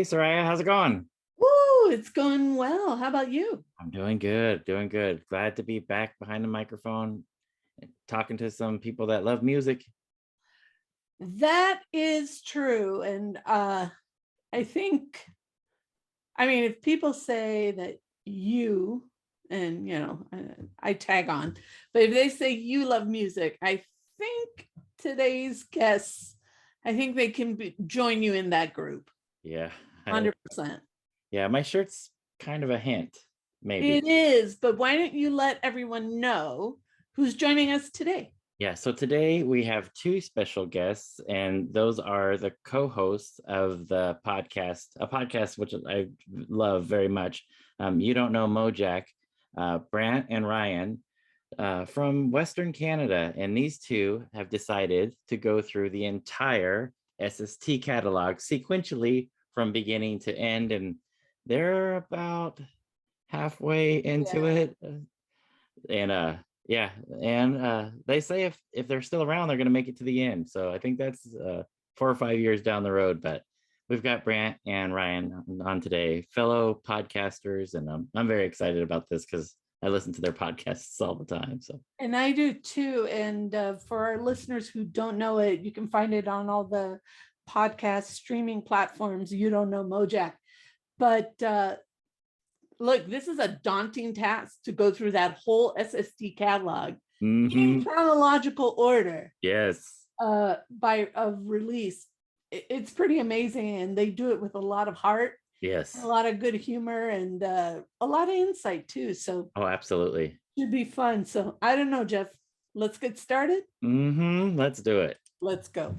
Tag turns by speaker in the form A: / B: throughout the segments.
A: Soraya, how's it going?
B: Woo, it's going well. How about you?
A: I'm doing good, doing good. Glad to be back behind the microphone and talking to some people that love music.
B: That is true. And I think, if people say that you, and I tag on, but if they say you love music, I think today's guests, I think they can join you in that group.
A: Yeah.
B: 100%.
A: Yeah, my shirt's kind of a hint, maybe.
B: It is, but why don't you let everyone know who's joining us today?
A: Yeah, so today we have two special guests, and those are the co-hosts of the podcast, a podcast which I love very much. You Don't Know Mojack, Brant and Ryan from Western Canada. And these two have decided to go through the entire SST catalog sequentially from beginning to end. And they're about halfway into it. And they say if they're still around, they're going to make it to the end. So I think that's 4 or 5 years down the road. But we've got Brant and Ryan on today, fellow podcasters, and I'm very excited about this because I listen to their podcasts all the time. So,
B: and I do too. And for our listeners who don't know it, you can find it on all the podcast streaming platforms. You Don't Know Mojack, but look, this is a daunting task to go through that whole SST catalog in chronological order.
A: Yes.
B: By release. It's pretty amazing, and they do it with a lot of heart.
A: Yes.
B: A lot of good humor and a lot of insight too. So,
A: oh, absolutely.
B: Should be fun. So, I don't know, Jeff. Let's get started.
A: Let's do it.
B: Let's go.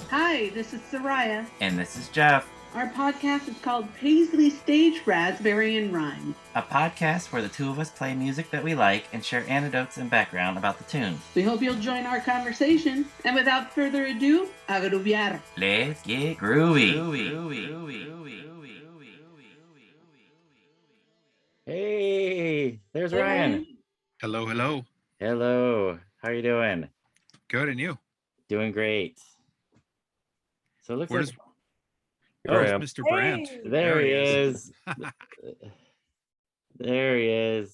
B: Hi, this is Soraya.
A: And this is Jeff.
B: Our podcast is called Paisley Stage Raspberry and Rhyme,
A: a podcast where the two of us play music that we like and share anecdotes and background about the tunes.
B: We hope you'll join our conversation. And without further ado, a grooviar.
A: Let's get groovy. Hey, there's Ryan.
C: Hello, hello.
A: Hello. How are you doing?
C: Good, and you?
A: Doing great. So it looks like...
C: Mr. Brant.
A: There he is. There he is.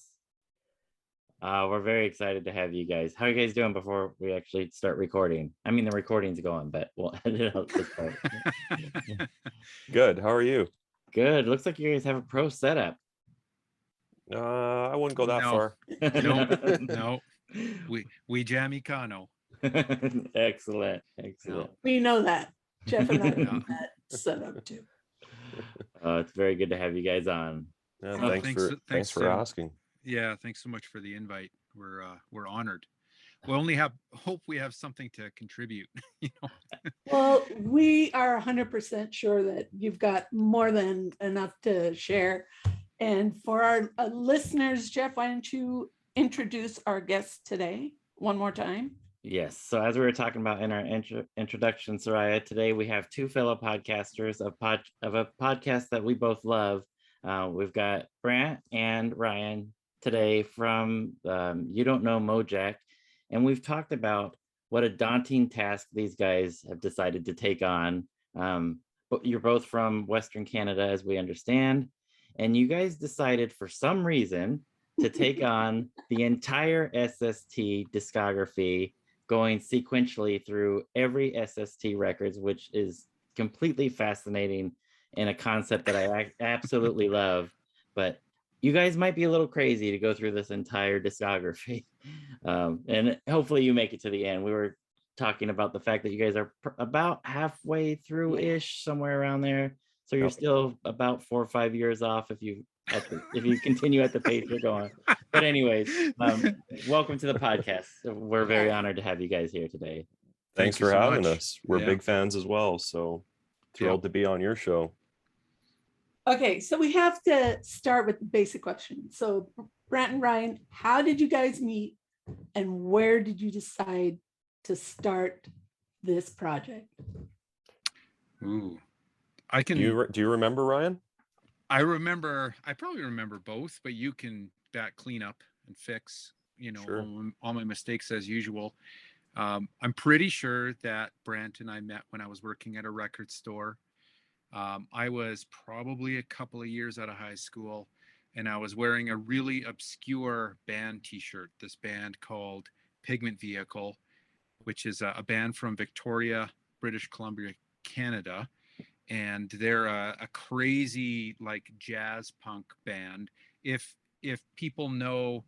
A: We're very excited to have you guys. How are you guys doing before we actually start recording? I mean, the recording's going, but we'll edit out this part.
D: Good. How are you?
A: Good. Looks like you guys have a pro setup.
D: I wouldn't go that far.
C: No. We jammy Kano.
A: Excellent.
B: We know that. Jeff and I know that setup too.
A: It's very good to have you guys on.
D: Yeah, thanks for asking.
C: Yeah, thanks so much for the invite. We're honored. We only hope we have something to contribute.
B: Well, we are 100% sure that you've got more than enough to share. And for our listeners, Jeff, why don't you introduce our guest today one more time?
A: Yes. So as we were talking about in our introduction, Soraya, today we have two fellow podcasters of a podcast that we both love. We've got Brant and Ryan today from You Don't Know Mojack. And we've talked about what a daunting task these guys have decided to take on. But you're both from Western Canada, as we understand. And you guys decided for some reason to take on the entire SST discography, going sequentially through every SST records, which is completely fascinating and a concept that I absolutely love. But you guys might be a little crazy to go through this entire discography. And hopefully you make it to the end. We were talking about the fact that you guys are about halfway through-ish, somewhere around there. So you're still about 4 or 5 years off if you continue at the pace you're going. But anyways, welcome to the podcast. We're very honored to have you guys here today.
D: Thanks for having us. We're big fans as well. So thrilled to be on your show.
B: Okay, so we have to start with the basic question. So Brant and Ryan, how did you guys meet and where did you decide to start this project?
C: Ooh,
D: do you remember, Ryan?
C: I probably remember both, but you can clean up and fix,
D: Sure.
C: all my mistakes as usual. I'm pretty sure that Brant and I met when I was working at a record store. I was probably a couple of years out of high school, and I was wearing a really obscure band t-shirt, this band called Pigment Vehicle, which is a band from Victoria, British Columbia, Canada. And they're a crazy like jazz punk band. If people know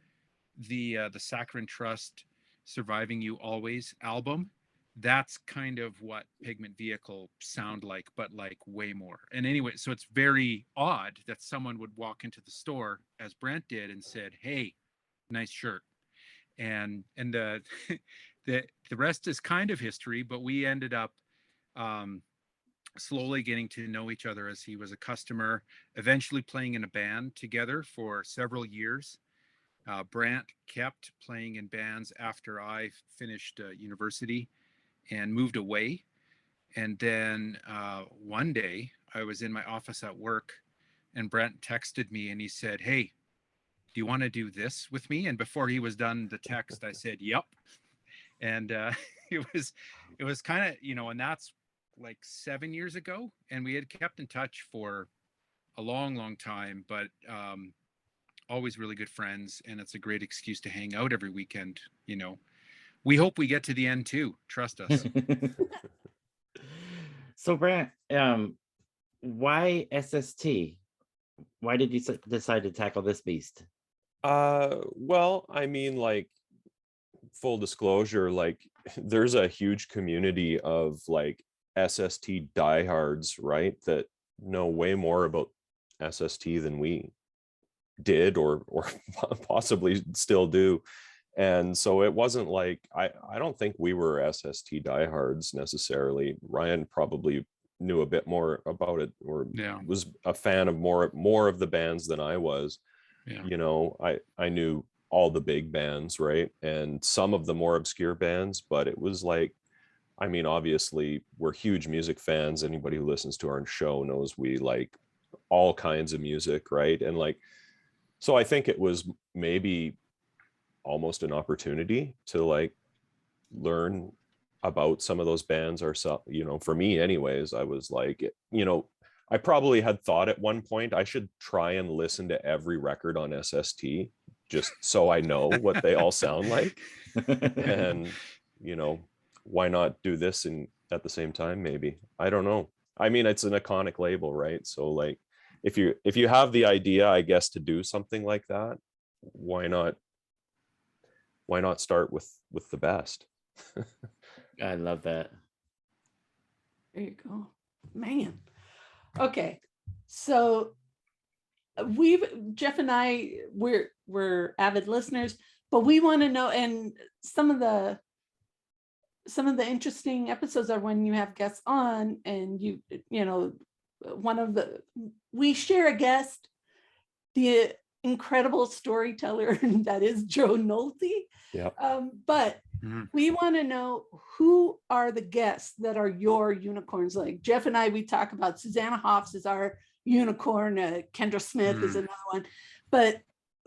C: the Saccharine Trust Surviving You Always album, that's kind of what Pigment Vehicle sound like, but like way more. And anyway, so it's very odd that someone would walk into the store, as Brant did, and said, "Hey, nice shirt." And the rest is kind of history, but we ended up slowly getting to know each other as he was a customer, eventually playing in a band together for several years. Brant kept playing in bands after I finished university and moved away. And then one day I was in my office at work, and Brant texted me and he said, "Hey, do you want to do this with me?" And before he was done the text, I said, "Yep." And it was kind of, and that's like 7 years ago, and we had kept in touch for a long time, but always really good friends, and it's a great excuse to hang out every weekend. We hope we get to the end too, trust us.
A: So Brant, why SST? Why did you decide to tackle this beast?
D: Well, I mean, like, full disclosure, like, there's a huge community of like SST diehards, right, that know way more about SST than we did or possibly still do. And so it wasn't like I don't think we were SST diehards necessarily. Ryan probably knew a bit more about it, or was a fan of more of the bands than I was. I knew all the big bands, right, and some of the more obscure bands, but it was like, I mean, obviously we're huge music fans. Anybody who listens to our show knows we like all kinds of music, right? And like, so I think it was maybe almost an opportunity to like learn about some of those bands ourselves. For me anyways, I was like, I probably had thought at one point I should try and listen to every record on SST just so I know what they all sound like. And why not do this at the same time? Maybe, I don't know. I mean, it's an iconic label, right? So like, if you have the idea, I guess, to do something like that, why not start with the best?
A: I love that.
B: There you go, man. Okay, so Jeff and I, we're avid listeners, but we want to know, and some of the interesting episodes are when you have guests on, and we share a guest, the incredible storyteller that is Joe Nolte.
D: Yeah.
B: But we want to know, who are the guests that are your unicorns? Like Jeff and I, we talk about Susanna Hoffs is our unicorn. Kendra Smith is another one. But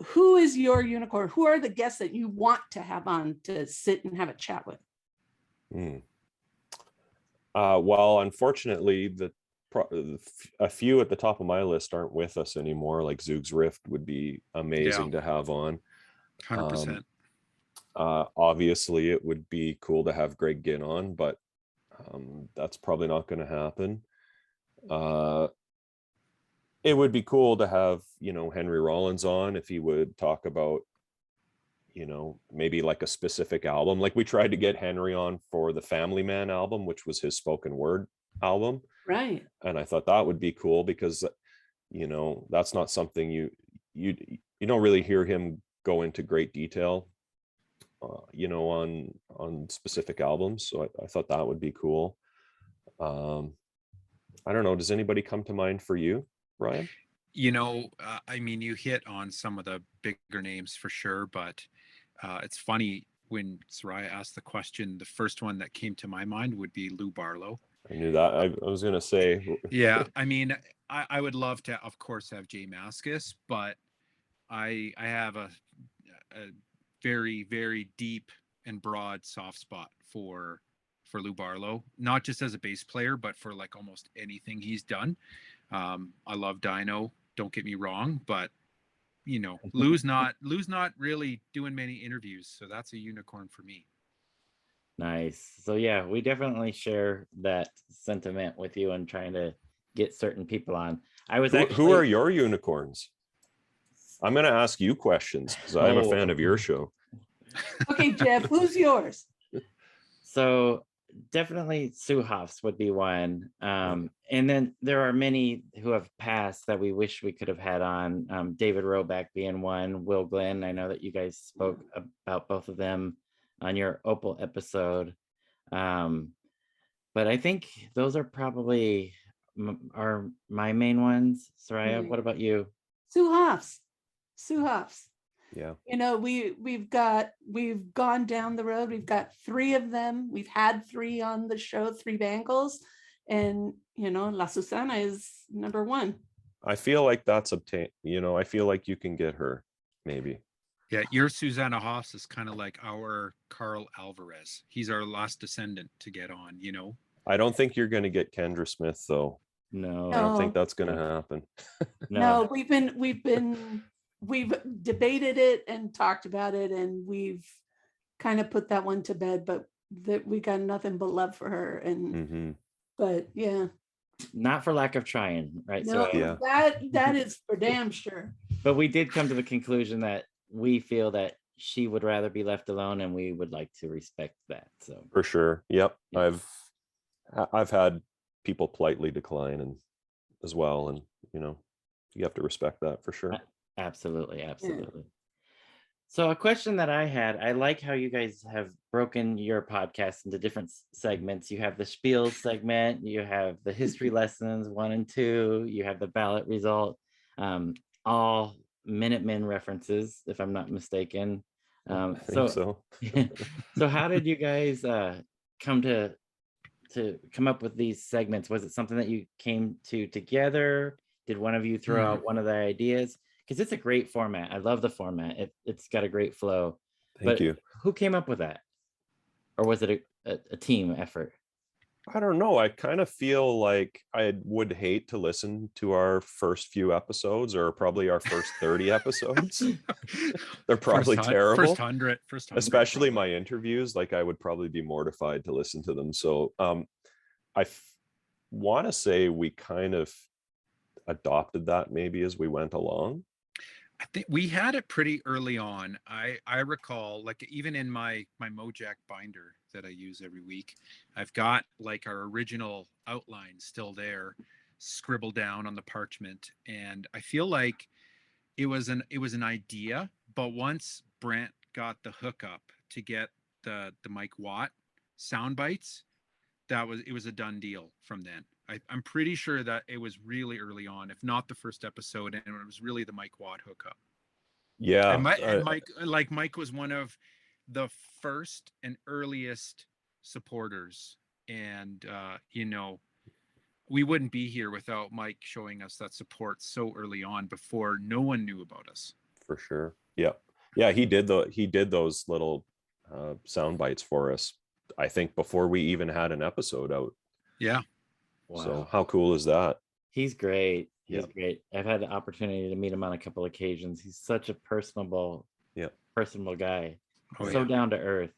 B: who is your unicorn? Who are the guests that you want to have on to sit and have a chat with?
D: Well, unfortunately, a few at the top of my list aren't with us anymore. Like Zoog's Rift would be amazing to have on.
C: 100%.
D: Obviously, it would be cool to have Greg Ginn on, but that's probably not going to happen. It would be cool to have, Henry Rollins on, if he would talk about, maybe like a specific album. Like we tried to get Henry on for the Family Man album, which was his spoken word album.
B: Right.
D: And I thought that would be cool because, that's not something you don't really hear him go into great detail, on specific albums. So I thought that would be cool. I don't know. Does anybody come to mind for you, Ryan?
C: I mean, you hit on some of the bigger names for sure, but it's funny, when Soraya asked the question, the first one that came to my mind would be Lou Barlow.
D: I knew that. I was going to say.
C: Yeah, I mean, I would love to, of course, have Jay Mascis, but I have a very, very deep and broad soft spot for Lou Barlow, not just as a bass player, but for like almost anything he's done. I love Dino, don't get me wrong, but you know, Lou's not really doing many interviews, so that's a unicorn for me.
A: Nice. So yeah, we definitely share that sentiment with you and trying to get certain people on. I was
D: Who are your unicorns? I'm going to ask you questions because I'm a fan of your show.
B: Okay, Jeff, who's yours?
A: So definitely Sue Hoffs would be one. And then there are many who have passed that we wish we could have had on. David Roback being one, Will Glenn. I know that you guys spoke about both of them on your Opal episode. But I think those are probably my main ones. Soraya, what about you?
B: Sue Hoffs.
D: Yeah.
B: You know, we've gone down the road. We've got 3 of them. We've had 3 on the show, 3 Bangles, and you know, La Susana is number 1.
D: I feel like that's obtained. You know, I feel like you can get her, maybe.
C: Yeah, your Susanna Hoffs is kind of like our Carl Alvarez. He's our last descendant to get on, you know.
D: I don't think you're going to get Kendra Smith, though.
A: No.
D: I don't think that's going to happen.
B: No, we've debated it and talked about it, and we've kind of put that one to bed, but that we got nothing but love for her. And but yeah,
A: not for lack of trying, right?
B: no,
A: So
D: yeah,
B: that is for damn sure.
A: but we did come to the conclusion that we feel that she would rather be left alone, and we would like to respect that. So
D: for sure. Yep.
A: Yeah.
D: I've had people politely decline and as well, and you know, you have to respect that for sure.
A: Absolutely. So a question that I had, I like how you guys have broken your podcast into different segments. You have the spiel segment, you have the history lessons 1 and 2, you have the ballot result, all Minutemen references, if I'm not mistaken.
D: I think so.
A: So how did you guys come up with these segments? Was it something that you came to together? Did one of you throw out one of the ideas? Because it's a great format. I love the format. It's got a great flow.
D: Thank you.
A: Who came up with that? Or was it a team effort?
D: I don't know. I kind of feel like I would hate to listen to our first few episodes, or probably our first 30 episodes. They're probably terrible.
C: First 100.
D: Especially my interviews. Like I would probably be mortified to listen to them. So I want to say we kind of adopted that maybe as we went along.
C: I think we had it pretty early on. I recall, like, even in my Mojack binder that I use every week, I've got like our original outline still there, scribbled down on the parchment. And I feel like it was an idea, but once Brant got the hookup to get the Mike Watt sound bites, it was a done deal from then. I'm pretty sure that it was really early on, if not the first episode, and it was really the Mike Watt hookup.
D: Yeah.
C: And Mike was one of the first and earliest supporters. And, you know, we wouldn't be here without Mike showing us that support so early on before no one knew about us.
D: For sure. Yeah. Yeah. He did those little sound bites for us, I think, before we even had an episode out.
C: Yeah.
A: Wow.
D: So how cool is that?
A: He's great. He's great. I've had the opportunity to meet him on a couple occasions. He's such a personable guy. So down to earth.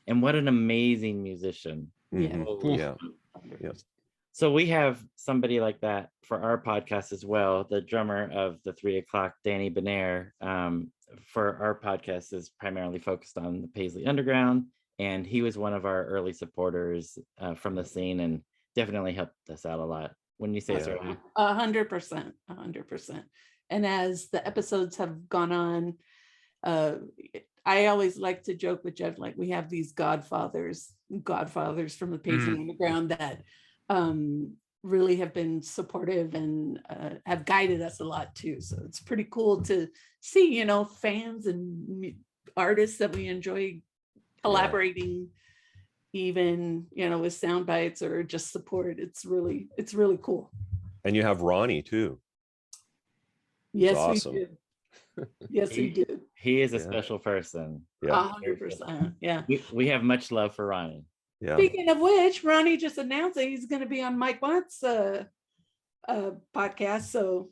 A: And what an amazing musician.
D: Yeah.
A: So we have somebody like that for our podcast as well. The drummer of the 3 o'clock, Danny Bonaire, for our podcast is primarily focused on the Paisley Underground. And he was one of our early supporters from the scene, and definitely helped us out a lot. When you say
B: 100%. And as the episodes have gone on, I always like to joke with Jeff, like we have these godfathers from the Paisley Underground that really have been supportive and have guided us a lot too. So it's pretty cool to see, you know, fans and artists that we enjoy collaborating, even, you know, with sound bites or just support. It's really cool.
D: And you have Ronnie too.
B: Yes,
D: awesome.
B: we do. Yes, we do.
A: He is a
D: Yeah.
A: special person.
D: Yeah.
B: 100%. Yeah.
A: We have much love for Ronnie.
D: Yeah.
B: Speaking of which, Ronnie just announced that he's going to be on Mike Watt's podcast. So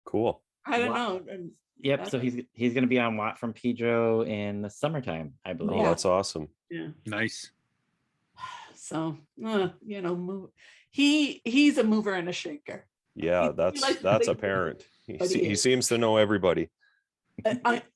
D: Cool.
B: I don't
A: Watt.
B: know.
A: Yep. So he's going to be on Watt from Pedro in the summertime, I believe.
D: Oh,
B: Yeah.
D: that's awesome.
B: Yeah.
C: Nice.
B: So you know, he's a mover and a shaker.
D: Yeah,
B: He likes to
D: that's
B: think-
D: apparent.
B: but he
D: He
B: is.
D: seems to know everybody.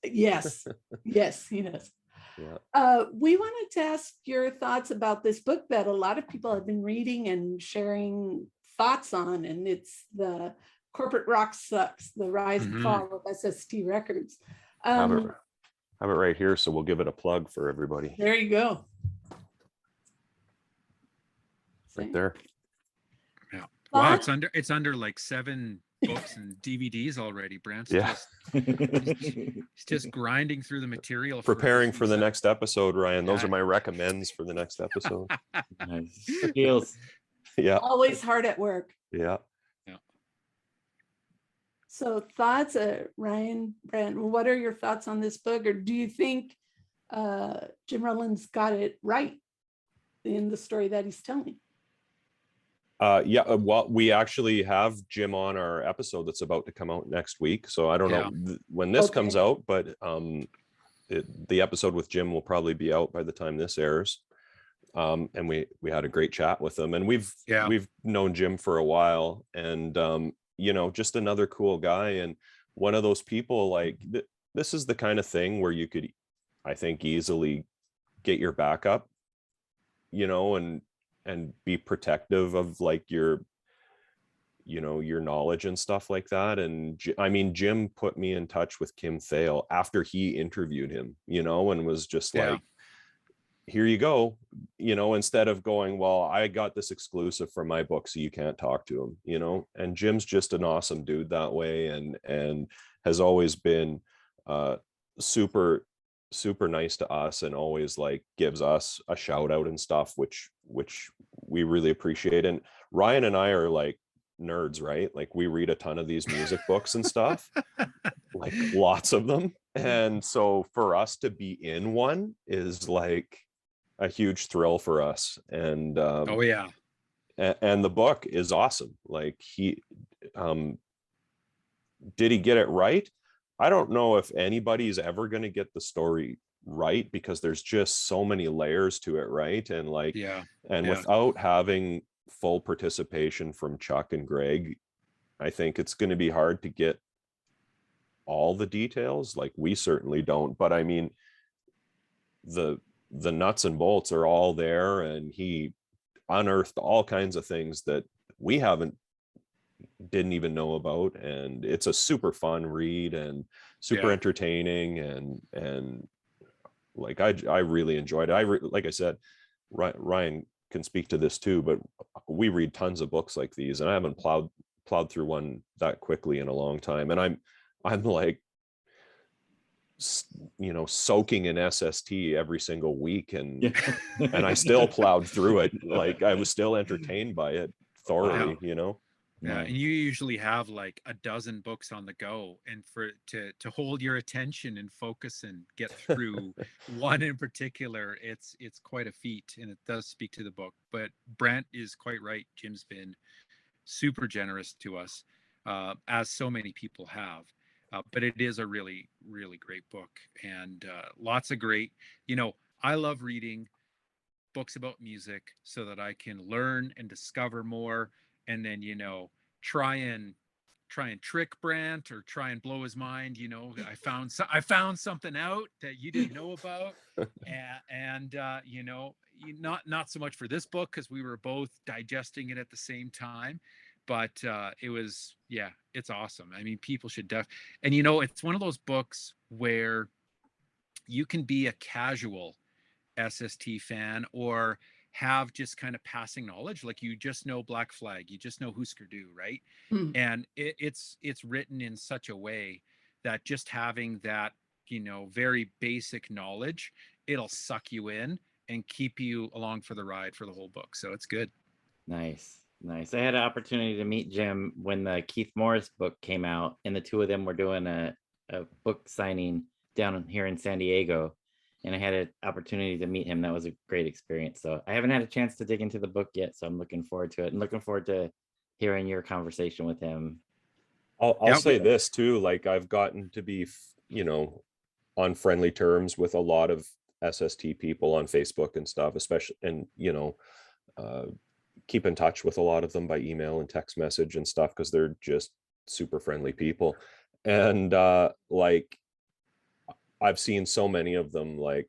B: Yes, yes, he does.
D: Yeah.
B: We wanted to ask your thoughts about this book that a lot of people have been reading and sharing thoughts on, and it's the Corporate Rock Sucks, the rise and fall of SST Records.
D: Have it right here, so we'll give it a plug for everybody.
B: There you go.
D: Right there.
C: Yeah. Wow, it's under like 7 books and DVDs already. Brant's he's just grinding through the material.
D: Preparing for the next episode, Ryan. Those are my recommends for the next episode.
A: Nice. Feels.
D: Yeah.
B: Always hard at work.
D: Yeah.
B: So thoughts, Ryan Brant, what are your thoughts on this book? Or do you think Jim Rowland's got it right in the story that he's telling?
D: Well, we actually have Jim on our episode that's about to come out next week. So I don't know when this comes out, but the episode with Jim will probably be out by the time this airs. And we had a great chat with him, and we've known Jim for a while, and you know, just another cool guy, and one of those people, like this is the kind of thing where you could, I think, easily get your back up, you know, and be protective of like your, you know, your knowledge and stuff like that. And I mean, Jim put me in touch with Kim Thale after he interviewed him, you know, and was just like, here you go, you know, instead of going, well, I got this exclusive from my book, so you can't talk to him, you know. And Jim's just an awesome dude that way, and has always been super nice to us, and always like gives us a shout out and stuff, which we really appreciate. And Ryan and I are like nerds, right? Like we read a ton of these music books and stuff, like lots of them. And so for us to be in one is like a huge thrill for us. And and the book is awesome. Like he did he get it right? I don't know if anybody's ever going to get the story right, because there's just so many layers to it, right? And like without having full participation from Chuck and Greg, I think it's going to be hard to get all the details. Like we certainly don't, but I mean, the nuts and bolts are all there, and he unearthed all kinds of things that we didn't even know about, and it's a super fun read and super entertaining, and like I really enjoyed it. Like I said, Ryan can speak to this too, but we read tons of books like these, and I haven't plowed through one that quickly in a long time, and I'm like, you know, soaking in SST every single week, and and I still plowed through it. Like I was still entertained by it thoroughly, you know.
C: And you usually have like a dozen books on the go, and to hold your attention and focus and get through one in particular, it's quite a feat, and it does speak to the book. But Brant is quite right. Jim's been super generous to us, as so many people have. But it is a really, really great book, and lots of great, you know, I love reading books about music so that I can learn and discover more, and then, you know, try and trick Brant or try and blow his mind. You know, I found something out that you didn't know about, and you know, not so much for this book because we were both digesting it at the same time. But it was, it's awesome. I mean, people should and you know, it's one of those books where you can be a casual SST fan or have just kind of passing knowledge, like you just know Black Flag, you just know Husker Du, right? And it's written in such a way that just having that, you know, very basic knowledge, it'll suck you in and keep you along for the ride for the whole book. So it's good.
A: Nice. I had an opportunity to meet Jim when the Keith Morris book came out, and the two of them were doing a a book signing down here in San Diego, and I had an opportunity to meet him. That was a great experience. So I haven't had a chance to dig into the book yet, so I'm looking forward to it, and looking forward to hearing your conversation with him.
D: I'll say this too, like I've gotten to be, you know, on friendly terms with a lot of SST people on Facebook and stuff, especially, and you know, keep in touch with a lot of them by email and text message and stuff, because they're just super friendly people. And like I've seen so many of them like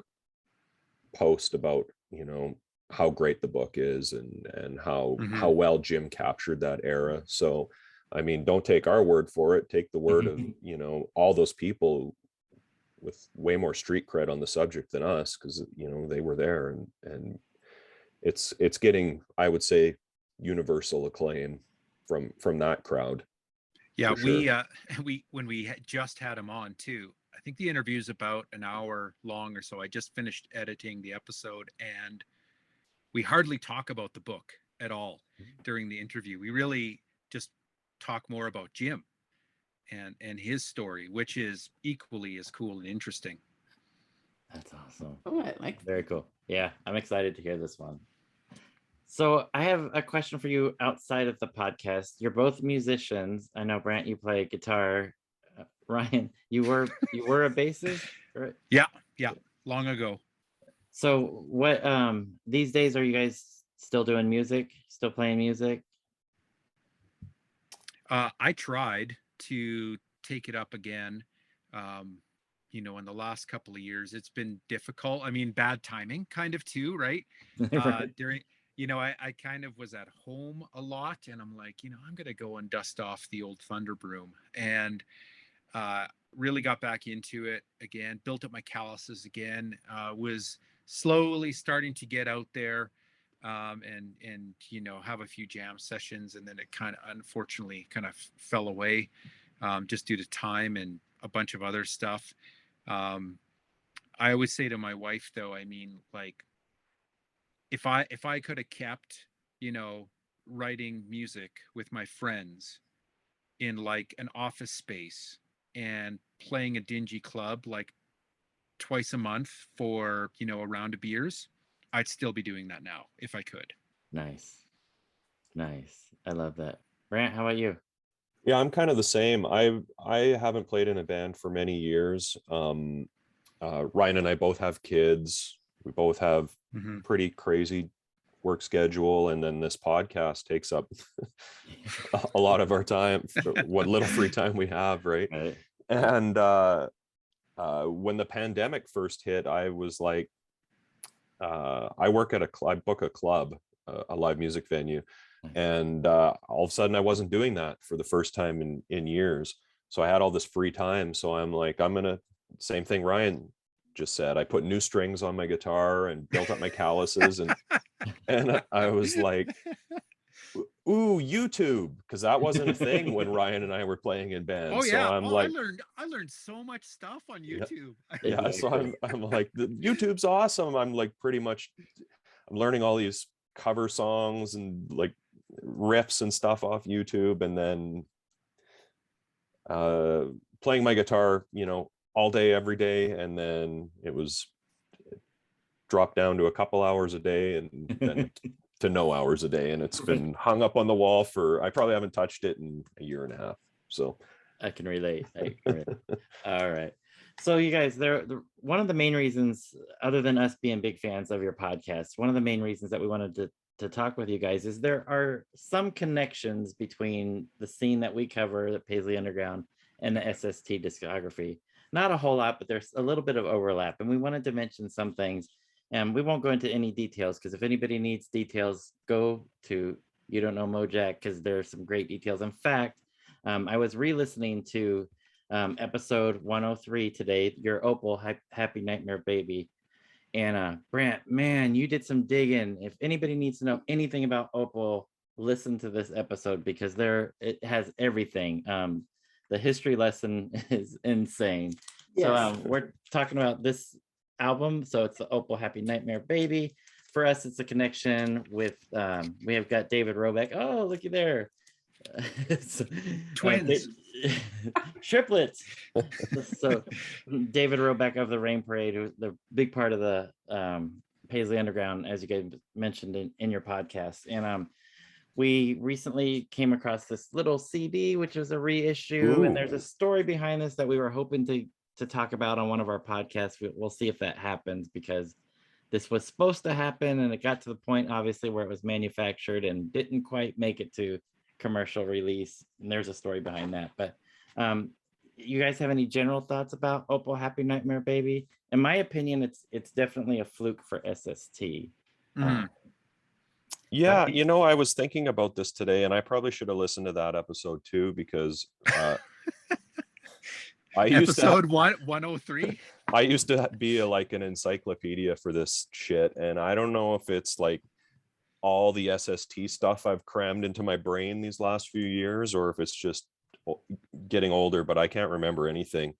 D: post about, you know, how great the book is, and how well Jim captured that era. So I mean, don't take our word for it, take the word of, you know, all those people with way more street cred on the subject than us, because you know they were there, and it's getting, I would say, universal acclaim from that crowd.
C: Yeah,
D: sure.
C: we when we just had him on too, I think the interview is about an hour long or so. I just finished editing the episode, and we hardly talk about the book at all during the interview. We really just talk more about Jim and his story, which is equally as cool and interesting.
A: That's awesome.
B: Oh, I like
A: Very cool. Yeah, I'm excited to hear this one. So I have a question for you outside of the podcast. You're both musicians. I know, Brant, you play guitar. Ryan, you were a bassist, right?
C: Yeah, long ago.
A: So what these days, are you guys still doing music? Still playing music?
C: I tried to take it up again. You know, in the last couple of years, it's been difficult. I mean, bad timing kind of too, right?
A: Right.
C: During, you know, I kind of was at home a lot, and I'm like, you know, I'm going to go and dust off the old Thunder broom, and really got back into it again, built up my calluses again, was slowly starting to get out there, and you know, have a few jam sessions, and then it kind of unfortunately kind of fell away, just due to time and a bunch of other stuff. I always say to my wife, though, I mean, like, if I could have kept, you know, writing music with my friends in like an office space and playing a dingy club like twice a month for, you know, a round of beers, I'd still be doing that now if I could.
A: Nice. I love that. Brant, how about you?
D: Yeah, I'm kind of the same. I haven't played in a band for many years. Ryan and I both have kids. We both have pretty crazy work schedule, and then this podcast takes up a lot of our time, what little free time we have, right? And when the pandemic first hit, I was like, I work at I book a club, a live music venue, and all of a sudden I wasn't doing that for the first time in years. So I had all this free time, so I'm like, I'm gonna, same thing Ryan just said, I put new strings on my guitar and built up my calluses, and I was like, ooh, YouTube, because that wasn't a thing when Ryan and I were playing in bands.
C: Oh yeah.
D: So I'm
C: Oh,
D: like,
C: I learned so much stuff on YouTube.
D: Yeah, so I'm like, the YouTube's awesome. I'm like, pretty much, I'm learning all these cover songs and like riffs and stuff off YouTube, and then playing my guitar, you know, all day every day, and then it dropped down to a couple hours a day, and then to no hours a day, and it's been hung up on the wall for, I probably haven't touched it in a year and a half. So
A: I can relate. All right. So you guys, one of the main reasons, other than us being big fans of your podcast, one of the main reasons that we wanted to talk with you guys is there are some connections between the scene that we cover, the Paisley Underground, and the SST discography. Not a whole lot, but there's a little bit of overlap, and we wanted to mention some things. And we won't go into any details, because if anybody needs details, go to You Don't Know Mojack, because there's some great details. In fact, I was re-listening to episode 103 today, your Opal Happy Nightmare Baby. And Brant, man, you did some digging. If anybody needs to know anything about Opal, listen to this episode, because it has everything. The history lesson is insane.
B: Yes.
A: So we're talking about this album. So it's the Opal Happy Nightmare Baby. For us, it's a connection with, we have got David Robeck. Oh, looky there.
C: Twins.
A: Triplets. So David Roback of the Rain Parade, who's the big part of the Paisley Underground, as you guys mentioned in your podcast. And we recently came across this little CD, which is a reissue.
D: Ooh.
A: And there's a story behind this that we were hoping to talk about on one of our podcasts. We'll see if that happens, because this was supposed to happen and it got to the point, obviously, where it was manufactured and didn't quite make it to commercial release. And there's a story behind that. But you guys have any general thoughts about Opal Happy Nightmare Baby? In my opinion, it's definitely a fluke for SST.
D: Yeah, you know, I was thinking about this today, and I probably should have listened to that episode too, because I used
C: episode 103.
D: I used to be like an encyclopedia for this shit, and I don't know if it's like all the SST stuff I've crammed into my brain these last few years, or if it's just getting older, but I can't remember anything.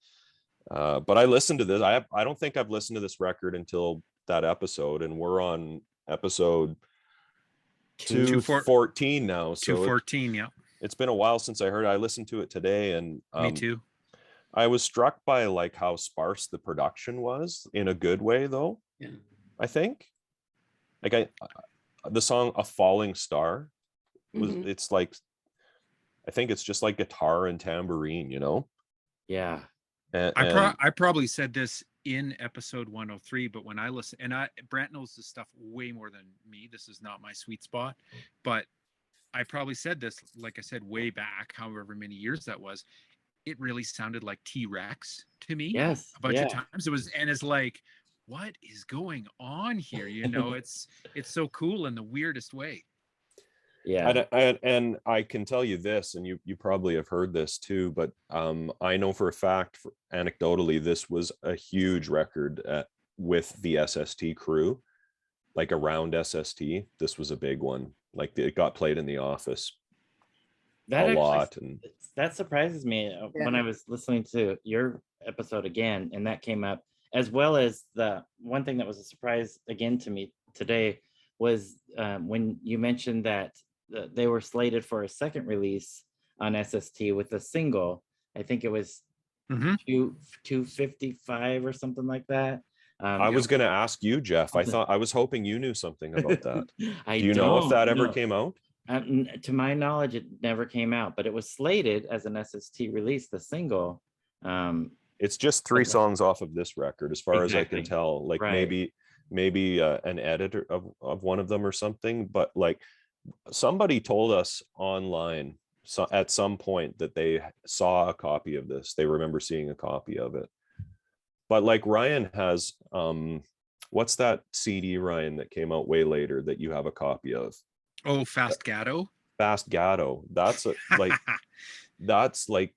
D: But I listened to this. I don't think I've listened to this record until that episode, and we're on episode 214 now. So
C: 214, yeah.
D: It's been a while since I heard it. I listened to it today, and
C: Me too.
D: I was struck by like how sparse the production was, in a good way, though.
B: Yeah.
D: I think like the song "A Falling Star" was it's like, I think it's just like guitar and tambourine, you know.
A: Yeah.
C: I probably said this in episode 103, but when I listen, and Brant knows this stuff way more than me. This is not my sweet spot, but I probably said this, like I said, way back, however many years that was. It really sounded like T-Rex to me.
A: Yes.
C: A bunch of times. It was, and it's like, what is going on here? You know, it's so cool in the weirdest way.
A: Yeah.
D: And I can tell you this, and you probably have heard this too, but I know for a fact, anecdotally, this was a huge record with the SST crew, like around SST. This was a big one. Like it got played in the office a lot, and
A: that surprises me when I was listening to your episode again, and that came up, as well as the one thing that was a surprise again to me today was when you mentioned that they were slated for a second release on SST with a single. I think it was 255 or something like that.
D: I was going to ask you, Jeff. I was hoping you knew something about that. Do you know if that ever came out?
A: To my knowledge, it never came out, but it was slated as an SST release, the single.
D: It's just 3 songs off of this record, as far as I can tell. Like maybe an edit of one of them or something. But like somebody told us online at some point that they saw a copy of this. They remember seeing a copy of it. But like Ryan has, what's that CD, Ryan, that came out way later that you have a copy of?
C: Oh, Fast Gatto.
D: That's like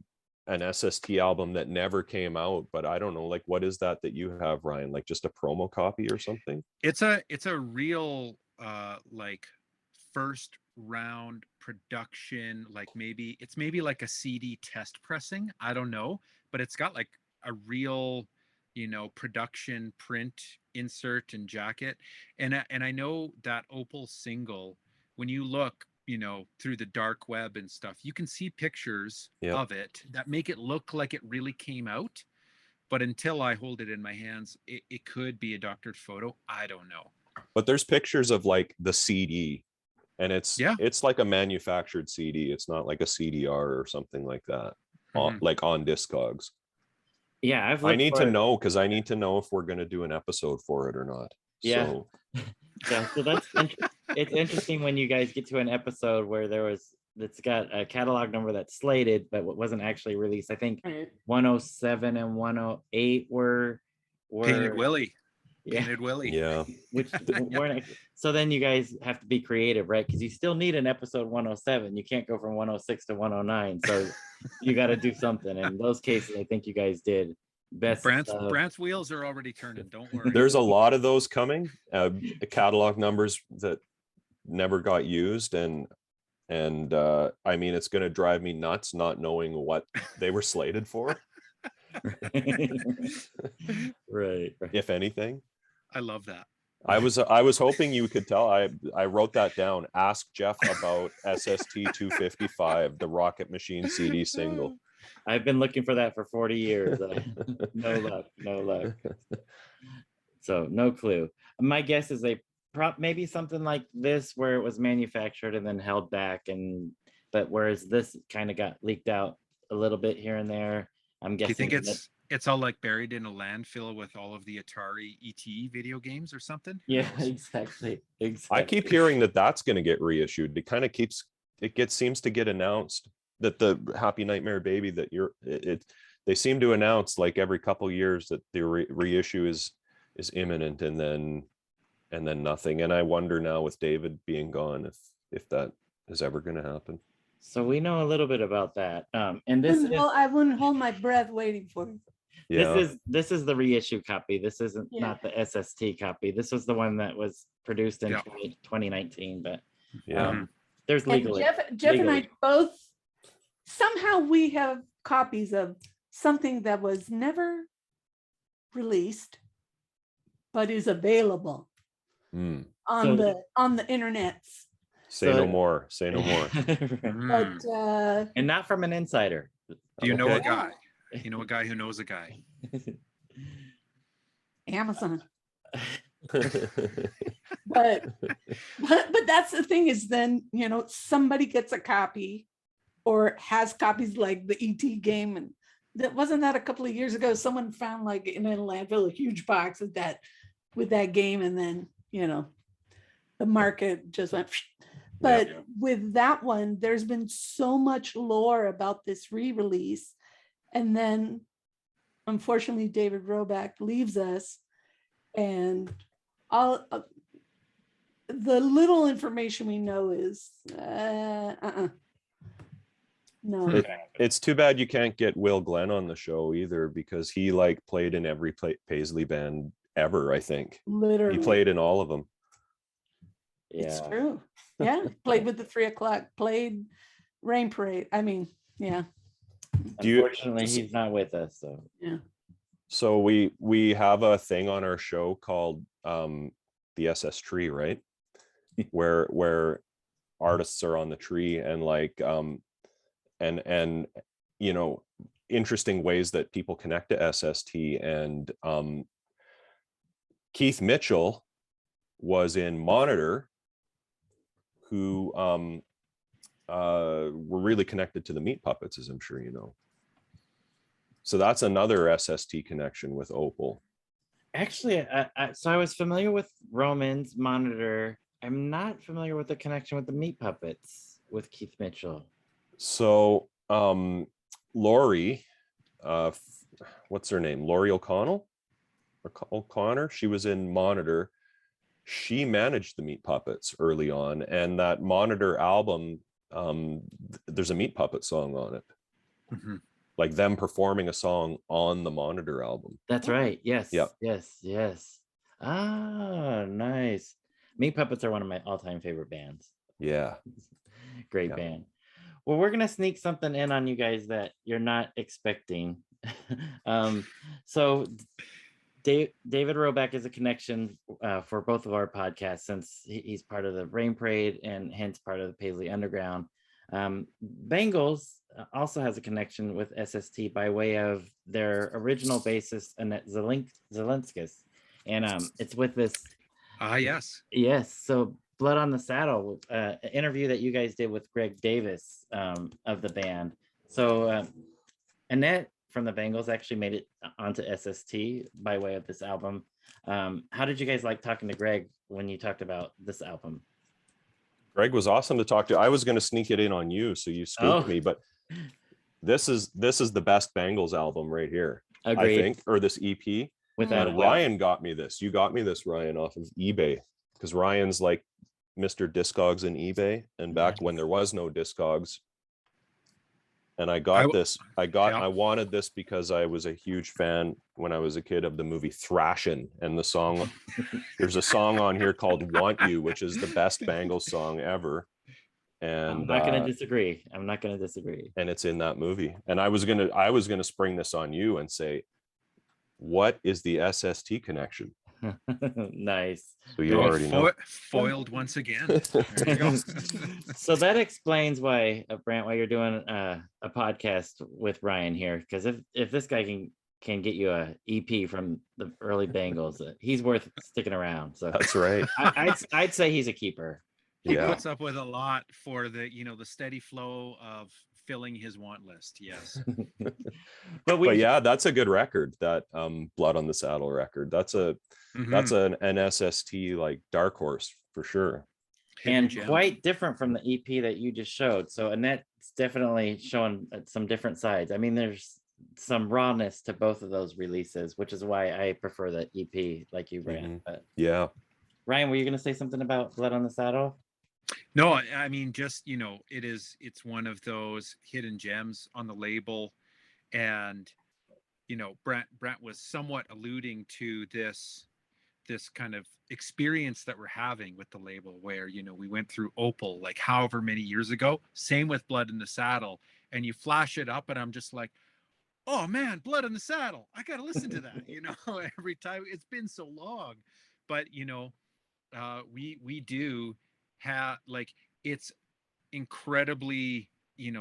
D: an SST album that never came out. But I don't know, like, what is that you have, Ryan? Like just a promo copy or something?
C: It's a real like first round production, like maybe like a CD test pressing. I don't know, but it's got like a real, you know, production print insert and jacket. And I know that Opal single, when you look, you know, through the dark web and stuff, you can see pictures of it that make it look like it really came out. But until I hold it in my hands, it could be a doctored photo. I don't know.
D: But there's pictures of like the CD, and it's like a manufactured CD. It's not like a CDR or something like that, like on Discogs.
A: Yeah,
D: I need to know, because I need to know if we're going to do an episode for it or not.
A: Yeah.
D: So.
A: Yeah, so that's it's interesting when you guys get to an episode where it's got a catalog number that's slated but wasn't actually released. I think 107 and 108 were
C: Painted Willie.
A: Yeah.
C: Painted Willie.
D: Yeah.
A: Which weren't. So then you guys have to be creative, right? Because you still need an episode 107. You can't go from 106 to 109. So you got to do something. And in those cases, I think you guys did best.
C: Brant's wheels are already turning. Don't worry.
D: There's a lot of those coming. Catalog numbers that never got used, and I mean, it's going to drive me nuts not knowing what they were slated for.
A: Right.
D: If anything.
C: I love that.
D: I was hoping you could tell. I wrote that down. Ask Jeff about SST 255, the Rocket Machine CD single.
A: I've been looking for that for 40 years. No luck, no luck. So no clue. My guess is maybe something like this where it was manufactured and then held back, but whereas this kind of got leaked out a little bit here and there. I'm
C: Do you
A: guessing
C: think it's all like buried in a landfill with all of the Atari ETE video games or something?
A: Yeah, exactly.
D: I keep hearing that that's going to get reissued. It kind of seems to get announced that the Happy Nightmare Baby they seem to announce like every couple years that the reissue is imminent, and then nothing. And I wonder now with David being gone if that is ever going to happen.
A: So we know a little bit about that. And this
B: I wouldn't hold my breath waiting for it.
D: Yeah.
A: This is the reissue copy. This isn't not the SST copy. This was the one that was produced in 2019, but there's legal.
B: Jeff and I both, somehow we have copies of something that was never released, but is available on the internet.
D: Say no more.
B: But
A: and not from an insider.
C: Do you know a guy? You know a guy who knows a guy?
B: Amazon. but that's the thing is then, somebody gets a copy or has copies like the ET game. And wasn't that a couple of years ago, someone found like in a landfill, a huge box with that game. And then, the market just went, but with that one, there's been so much lore about this re-release. And then unfortunately, David Roback leaves us, and all the little information we know is no.
D: It's too bad you can't get Will Glenn on the show either, because he like played in every Paisley band ever. I think
B: Literally,
D: he played in all of them.
B: It's true. Yeah, played with the 3 o'clock, played Rain Parade. I mean, yeah.
A: Unfortunately, he's not with us, so
B: yeah.
D: So we have a thing on our show called the SS Tree, right? where artists are on the tree, and like and interesting ways that people connect to SST. And Keith Mitchell was in Monitor, who were really connected to the Meat Puppets, as I'm sure you know. So that's another SST connection with Opal.
A: Actually, so I was familiar with Roman's Monitor. I'm not familiar with the connection with the Meat Puppets with Keith Mitchell.
D: So Lori, what's her name? Lori O'Connell? O'Connor? She was in Monitor. She managed the Meat Puppets early on, and that Monitor album, there's a Meat Puppet song on it. Mm-hmm. Like them performing a song on the Monitor album.
A: That's right. Yes.
D: Yep.
A: Yes. Ah, nice. Meat Puppets are one of my all-time favorite bands.
D: Yeah.
A: Great band. Well, we're gonna sneak something in on you guys that you're not expecting. So David Roback is a connection for both of our podcasts, since he's part of the Rain Parade and hence part of the Paisley Underground. Bangles also has a connection with SST by way of their original bassist, Annette Zelenskis. And it's with this.
C: Yes.
A: Yes. So Blood on the Saddle, an interview that you guys did with Greg Davis of the band. So Annette from the Bangles actually made it onto SST by way of this album. How did you guys like talking to Greg when you talked about this album?
D: Greg was awesome to talk to. I was going to sneak it in on you, so you scooped me, but this is the best Bangles album right here.
A: Agreed.
D: I think, or this EP. Ryan got me this. You got me this, Ryan, off of eBay, because Ryan's like Mr. Discogs in eBay, and back when there was no Discogs. And I got this. I wanted this because I was a huge fan when I was a kid of the movie Thrashin', and the song. There's a song on here called "Want You," which is the best Bangles song ever. And
A: I'm not going to disagree. I'm not going to disagree.
D: And it's in that movie. And I was gonna spring this on you and say, what is the SST connection?
A: Nice.
D: So you
C: Well,
D: already know.
C: foiled once again. There you go.
A: So that explains why, Brant, why you're doing a podcast with Ryan here. Because if this guy can get you a EP from the early Bengals, he's worth sticking around. So
D: That's right.
A: I'd say he's a keeper.
C: He
D: Yeah.
C: puts up with a lot for the the steady flow of filling his want list. Yes.
D: But yeah, that's a good record. That Blood on the Saddle record. That's
C: Mhm.
D: an SST like dark horse for sure.
C: Hidden
A: and
C: gem.
A: quite different from the EP that you just showed. So Annette's definitely showing some different sides. I mean, there's some rawness to both of those releases, which is why I prefer the EP, like you, Brant. But
D: Yeah.
A: Ryan, were you going to say something about Blood on the Saddle?
C: No, I mean, just it's one of those hidden gems on the label, and Brant was somewhat alluding to this kind of experience that we're having with the label, where we went through Opal like however many years ago. Same with Blood in the Saddle, and you flash it up, and I'm just like, oh man, Blood in the Saddle, I gotta listen to that. Every time. It's been so long, but we do have, like, it's incredibly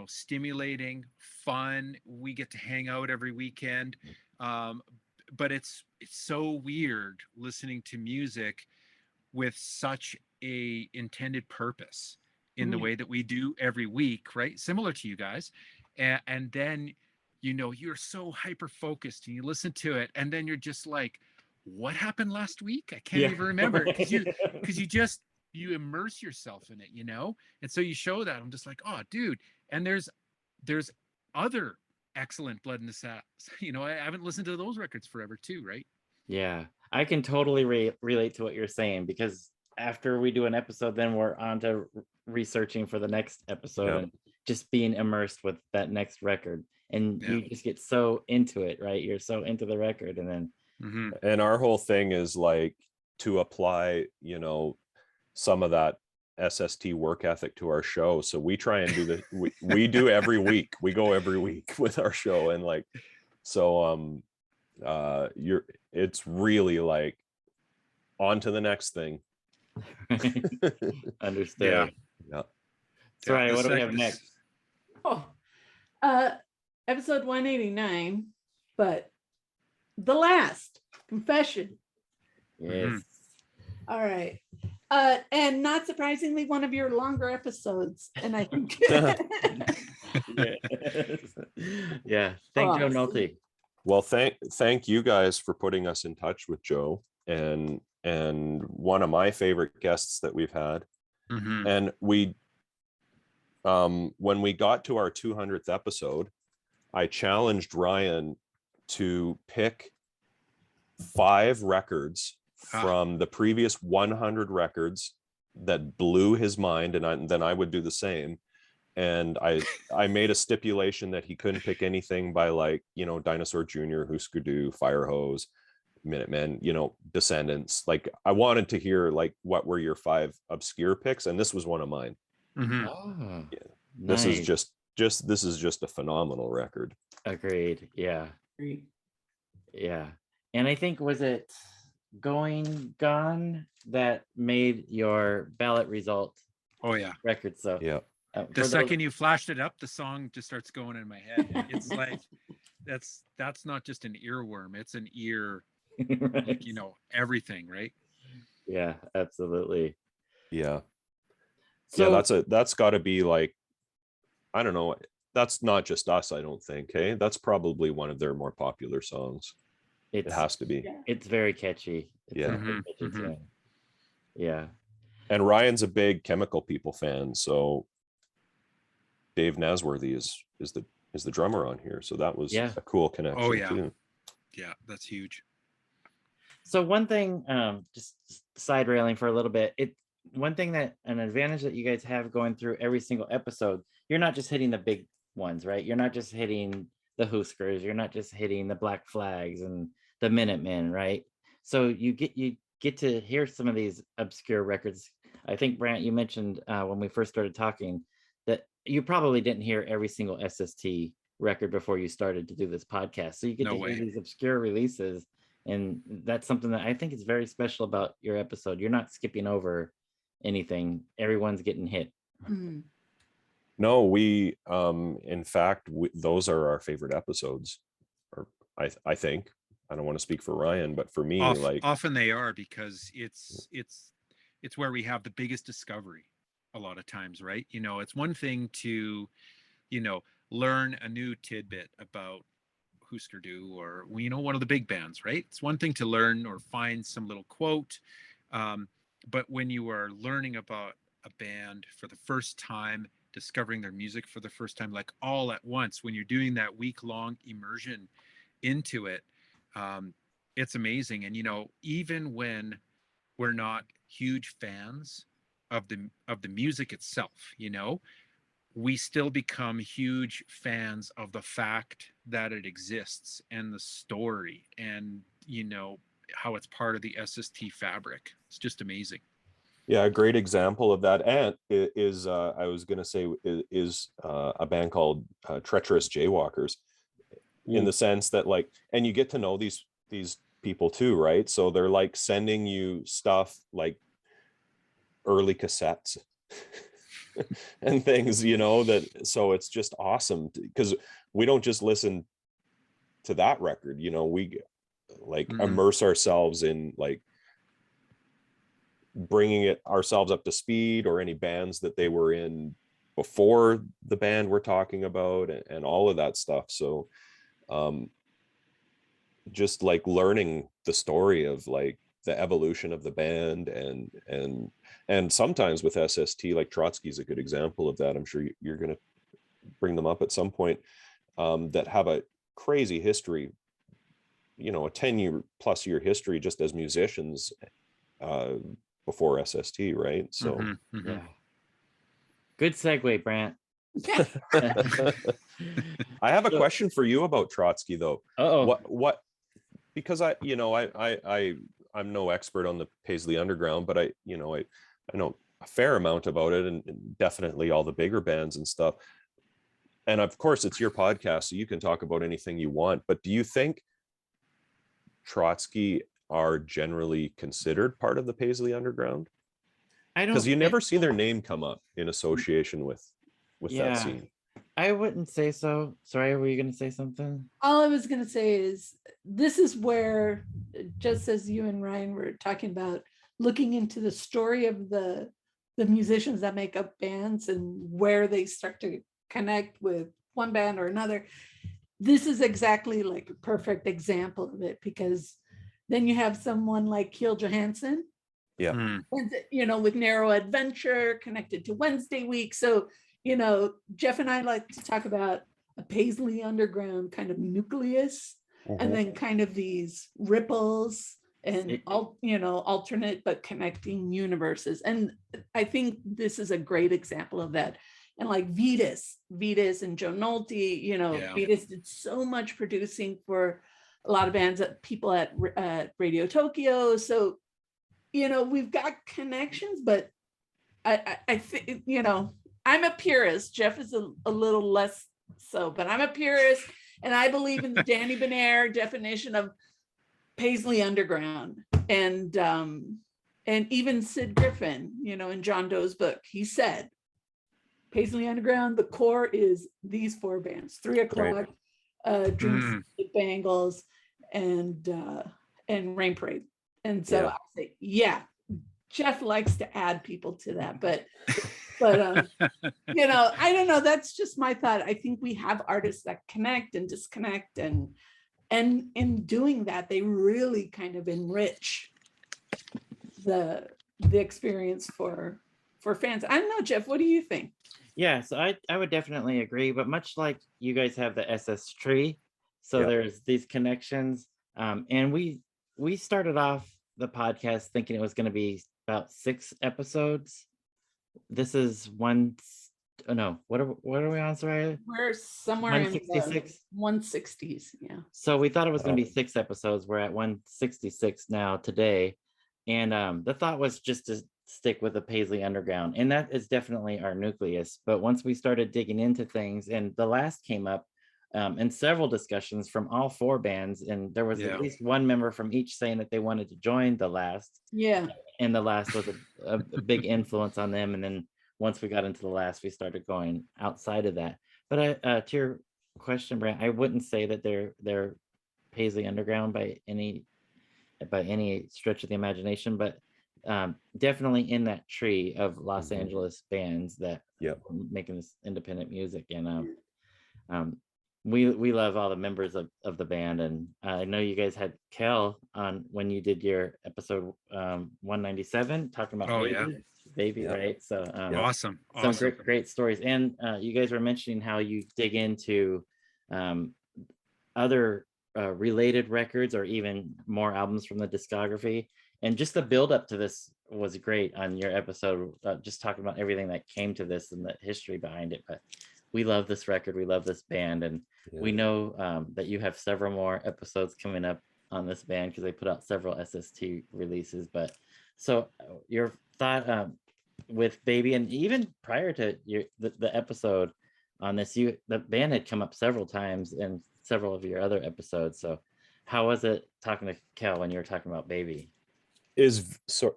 C: stimulating, fun. We get to hang out every weekend, but it's so weird listening to music with such a intended purpose in the way that we do every week, right? Similar to you guys. And then you're so hyper focused and you listen to it, and then you're just like, what happened last week? I can't even remember, because you immerse yourself in it, and so you show that. I'm just like, oh dude. And there's other excellent Blood in the Saddle. I haven't listened to those records forever too, right?
A: Yeah, I can totally relate to what you're saying, because after we do an episode, then we're on to researching for the next episode and just being immersed with that next record. And you just get so into it, right? You're so into the record. And then
D: And our whole thing is like to apply, some of that SST work ethic to our show. So we try and do we do every week. We go every week with our show, and like, so it's really like on to the next thing.
A: understood.
D: Yeah.
A: Sorry, what do we have next?
B: Episode 189, but the last confession.
A: Yes.
B: All right. And not surprisingly, one of your longer episodes. And I think
A: yeah. Thank Joe
B: Awesome.
A: Nolte.
D: Well, thank you guys for putting us in touch with Joe, and one of my favorite guests that we've had. And we when we got to our 200th episode, I challenged Ryan to pick 5 records from the previous 100 records that blew his mind, and then I would do the same. And I made a stipulation that he couldn't pick anything by, like, Dinosaur Jr., Husker Du, Firehose, Minutemen, Descendants. Like, I wanted to hear, like, what were your 5 obscure picks, and this was one of mine.
A: Oh,
D: Yeah.
A: nice.
D: This is just a phenomenal record.
A: Agreed. Yeah. Yeah. And I think, was it Going Gone that made your ballot result record? So
D: yeah.
C: The second you flashed it up, the song just starts going in my head. It's like that's not just an earworm, it's an ear,
A: right.
C: like, everything, right?
A: Yeah, absolutely.
D: Yeah.
A: So
D: yeah, that's got to be, like, I don't know, that's not just us, I don't think. Hey, that's probably one of their more popular songs. It has to be.
A: It's very catchy. It's
D: Yeah.
A: a very catchy tune. Yeah.
D: And Ryan's a big Chemical People fan, so Dave Nasworthy is the drummer on here, so that was a cool connection too.
C: Yeah, that's huge.
A: So one thing, just side railing for a little bit, one thing that an advantage that you guys have going through every single episode, you're not just hitting the big ones, right? You're not just hitting the Huskers, you're not just hitting the Black Flags and the Minutemen, right? So you get to hear some of these obscure records. I think, Brant, you mentioned when we first started talking that you probably didn't hear every single SST record before you started to do this podcast. So you get to hear these obscure releases And that's something that I think is very special about your episode. You're not skipping over anything. Everyone's getting hit.
B: Mm.
D: No, we in fact those are our favorite episodes, or I think. I don't want to speak for Ryan, but for me, like
C: Often they are, because it's where we have the biggest discovery a lot of times, right? You know, it's one thing to, you know, learn a new tidbit about Husker Du or, you know, one of the big bands, right? It's one thing to learn or find some little quote, but when you are learning about a band for the first time, discovering their music for the first time, like all at once, when you're doing that week-long immersion into it, it's amazing. And you know, even when we're not huge fans of the music itself, you know, we still become huge fans of the fact that it exists and the story, and you know, how it's part of the SST fabric. It's just amazing.
D: yeah, a great example of that ant is I was going to say is a band called Treacherous Jaywalkers, in the sense that like, and you get to know these people too, right? So they're like sending you stuff like early cassettes and things, you know, that, so it's just awesome because we don't just listen to that record, you know, we like immerse ourselves in like bringing it ourselves up to speed, or any bands that they were in before the band we're talking about, and all of that stuff. So just like learning the story of like the evolution of the band, and sometimes with SST, like Trotsky's a good example of that. I'm sure you're going to bring them up at some point, that have a crazy history, you know, a 10-year+ history just as musicians before SST, right? So
A: Yeah. Good segue, Brant.
D: I have a question for you about Trotsky though.
A: Uh-oh.
D: What because I'm no expert on the Paisley Underground, but I know a fair amount about it, and definitely all the bigger bands and stuff. And of course it's your podcast, so you can talk about anything you want, but do you think Trotsky are generally considered part of the Paisley Underground? Because you never see their name come up in association with that scene.
A: I wouldn't say so. Sorry, were you going to say something?
B: All I was going to say is this is where, just as you and Ryan were talking about, looking into the story of the musicians that make up bands and where they start to connect with one band or another. This is exactly like a perfect example of it, because then you have someone like Kjell Johansson,
D: Yeah.
B: you know, with Narrow Adventure connected to Wednesday Week. So, you know, Jeff and I like to talk about a Paisley Underground kind of nucleus, and then kind of these ripples and alternate but connecting universes. And I think this is a great example of that. And like Vitas and Joe Nolte, you know, Vitas did so much producing for a lot of bands, people at Radio Tokyo. So, you know, we've got connections, but I think, you know, I'm a purist. Jeff is a little less so, but I'm a purist, and I believe in the Danny Bonaire definition of Paisley Underground. And even Sid Griffin, you know, in John Doe's book, he said, Paisley Underground, the core is these four bands: 3 O'Clock, Dreams, Bangles, and Rain Parade. And so I say, yeah, Jeff likes to add people to that, but you know, I don't know. That's just my thought. I think we have artists that connect and disconnect, and in doing that, they really kind of enrich the experience for fans. I don't know, Jeff, what do you think?
A: Yeah, so I would definitely agree, but much like you guys have the SS tree, so there's these connections, and we started off the podcast thinking it was going to be about 6 episodes. This is what are we on, Soraya?
B: We're somewhere
A: 166?
B: in the 160s, yeah.
A: So we thought it was going to be 6 episodes. We're at 166 now today, and the thought was just to stick with the Paisley Underground, and that is definitely our nucleus. But once we started digging into things, and the last came up, and several discussions from all 4 bands, and there was
C: Yeah.
A: at least one member from each saying that they wanted to join the Last,
B: Yeah.
A: and the Last was a big influence on them. And then once we got into the Last, we started going outside of that. But to your question, Brent, I wouldn't say that they're Paisley Underground by any stretch of the imagination, but definitely in that tree of Los Angeles bands that
D: Yep.
A: are making this independent music. And we love all the members of the band. And I know you guys had Kel on when you did your episode 197 talking about baby,
D: Yeah.
A: right? So
C: Awesome.
A: some great stories. And you guys were mentioning how you dig into other related records or even more albums from the discography. And just the build up to this was great on your episode, just talking about everything that came to this and the history behind it. But we love this record, we love this band, and we know that you have several more episodes coming up on this band because they put out several SST releases. But so your thought with Baby, and even prior to the episode on this, the band had come up several times in several of your other episodes. So how was it talking to Kel when you were talking about Baby?
D: Is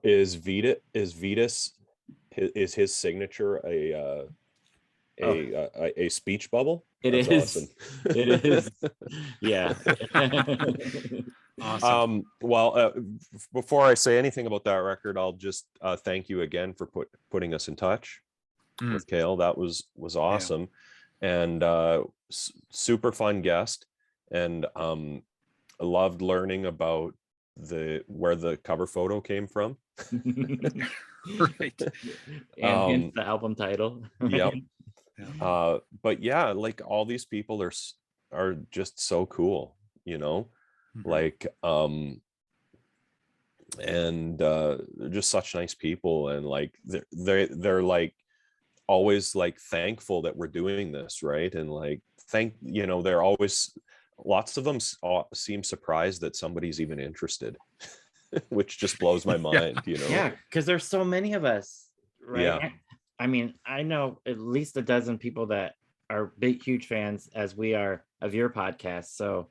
D: Vetus his signature a speech bubble?
A: That's awesome. It is. Yeah.
C: Awesome.
D: Well, before I say anything about that record, I'll just thank you again for putting us in touch with Cale. That was awesome. And super fun guest. And I loved learning about where the cover photo came from.
C: Right.
A: And hence the album title.
D: Yep. But yeah, like all these people are just so cool, you know, like and they're just such nice people, and like they're like always like thankful that we're doing this, right? And like they're always, lots of them seem surprised that somebody's even interested, which just blows my mind, you know.
A: Yeah, because there's so many of us, right?
D: Yeah.
A: I mean, I know at least a dozen people that are big, huge fans, as we are, of your podcast. So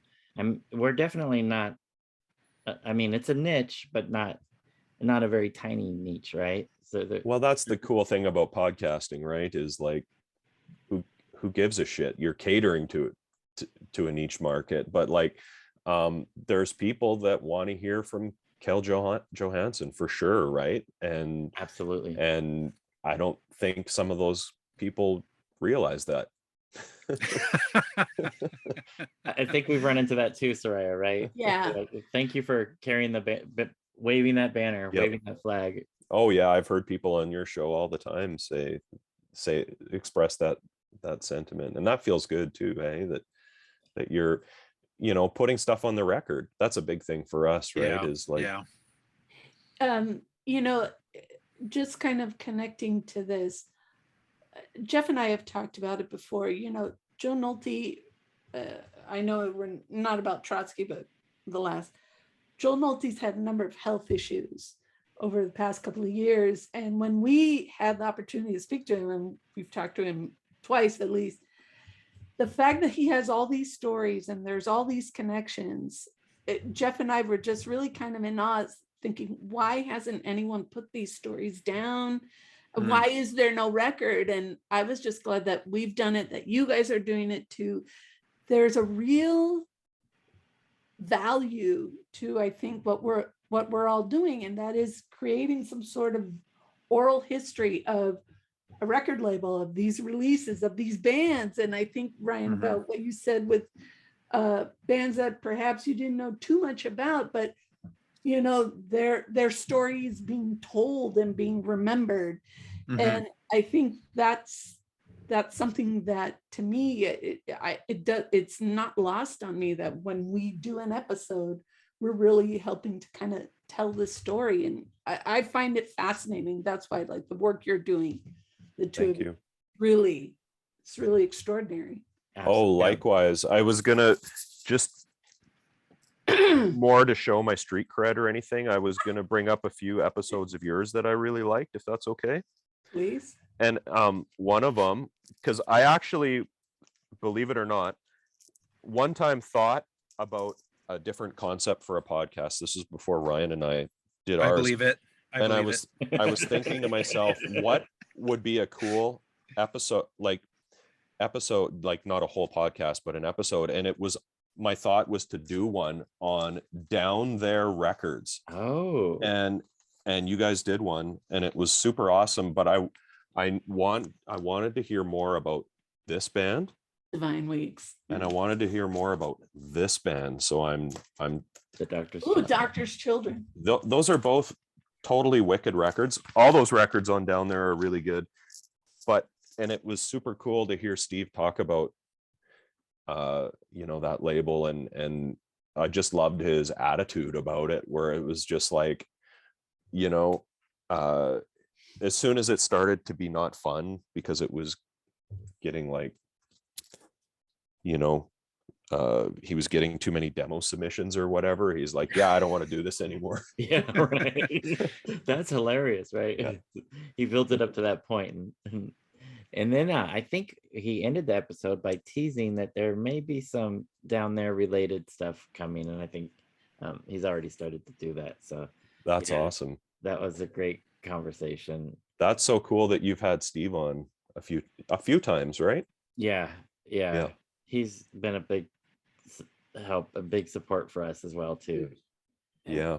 A: we're definitely not, I mean, it's a niche, but not a very tiny niche, right? So
D: well, that's the cool thing about podcasting, right? Is like, who gives a shit? You're catering to a niche market, but like there's people that want to hear from Kel Johansson for sure, right? And
A: absolutely.
D: And I don't think some of those people realize that.
A: I think we've run into that too, Soraya, right?
B: Yeah.
A: Thank you for carrying waving that banner, waving that flag.
D: Oh yeah, I've heard people on your show all the time express that sentiment, and that feels good too, that you're, you know, putting stuff on the record. That's a big thing for us, right? Is like,
B: you know, just kind of connecting to this, Jeff and I have talked about it before. You know, Joe Nolte, I know we're not about Trotsky, but the Last, Joel Nolte's had a number of health issues over the past couple of years. And when we had the opportunity to speak to him, and we've talked to him twice at least, the fact that he has all these stories and there's all these connections, Jeff and I were just really kind of in awe, thinking, why hasn't anyone put these stories down? Why is there no record? And I was just glad that we've done it, that you guys are doing it too. There's a real value to, I think, what we're all doing, and that is creating some sort of oral history of a record label, of these releases, of these bands. And I think, Ryan, about what you said with bands that perhaps you didn't know too much about, but you know, their stories being told and being remembered. And I think that's something that, to me, it's not lost on me, that when we do an episode, we're really helping to kind of tell this story. And I find it fascinating. That's why I like the work you're doing. The two of you. Really, it's really extraordinary.
D: Oh, likewise. I was gonna just more to show my street cred or anything, I was gonna bring up a few episodes of yours that I really liked, if that's okay.
B: Please.
D: And one of them, because I actually, believe it or not, one time thought about a different concept for a podcast. This is before Ryan and I did ours.
C: I believe it.
D: I was thinking to myself, what would be a cool episode, like not a whole podcast, but an episode. And my thought was to do one on Down There Records.
A: Oh,
D: and you guys did one, and it was super awesome. But I wanted to hear more about this band,
B: Divine Weeks.
D: and I wanted to hear more about this band. So I'm
A: the Doctor's
B: Ooh,
A: Children.
B: Doctor's Children.
D: those are both totally wicked records. All those records on Down There are really good. And it was super cool to hear Steve talk about that label, and I just loved his attitude about it, where it was just like, as soon as it started to be not fun because it was getting like, he was getting too many demo submissions or whatever, he's like, yeah, I don't want to do this anymore.
A: Yeah, right. That's hilarious, right?
D: Yeah.
A: He built it up to that point, and then I think he ended the episode by teasing that there may be some Down There related stuff coming, and I think he's already started to do that. So
D: That's
A: yeah,
D: awesome.
A: that was a great conversation.
D: That's so cool that you've had Steve on a few times, right?
A: Yeah.
D: Yeah.
A: He's been a big help, a big support for us as well too.
D: Yeah.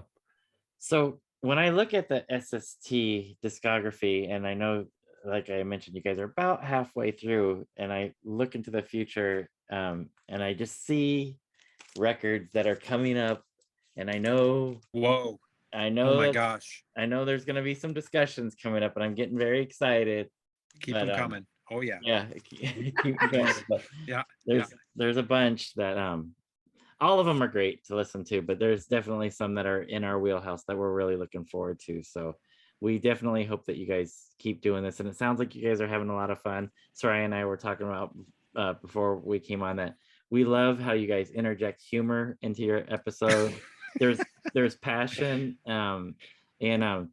A: So when I look at the SST discography, and I know, like I mentioned, you guys are about halfway through, and I look into the future, and I just see records that are coming up, and I know
C: Oh my gosh.
A: I know there's going to be some discussions coming up, and I'm getting very excited.
C: Keep
A: But,
C: them coming. Oh yeah.
A: Yeah. Keep going. But
C: Yeah.
A: there's a bunch that all of them are great to listen to, but there's definitely some that are in our wheelhouse that we're really looking forward to. So we definitely hope that you guys keep doing this, and it sounds like you guys are having a lot of fun. Soraya and I were talking about before we came on that we love how you guys interject humor into your episode. there's passion, and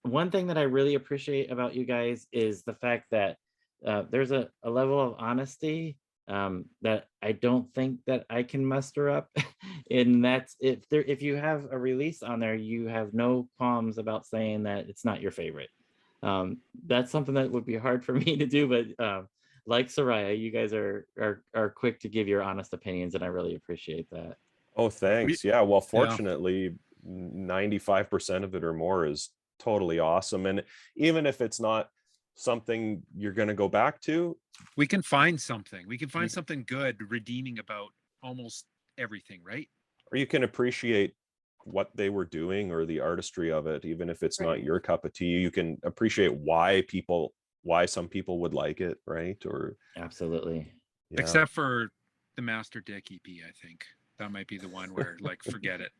A: one thing that I really appreciate about you guys is the fact that there's a level of honesty that I don't think that I can muster up. And that's if you have a release on there, you have no qualms about saying that it's not your favorite. That's something that would be hard for me to do, but like Soraya, you guys are quick to give your honest opinions, and I really appreciate that.
D: Oh, thanks. Yeah, well, fortunately, 95% of it or more is totally awesome. And even if it's not something you're going to go back to,
C: we can find something. We can find something good, redeeming about almost everything, right?
D: Or you can appreciate what they were doing or the artistry of it, even if it's not your cup of tea. You can appreciate why some people would like it, right? Or
A: absolutely.
D: Yeah.
C: Except for the Master Dick EP, I think that might be the one where like forget it.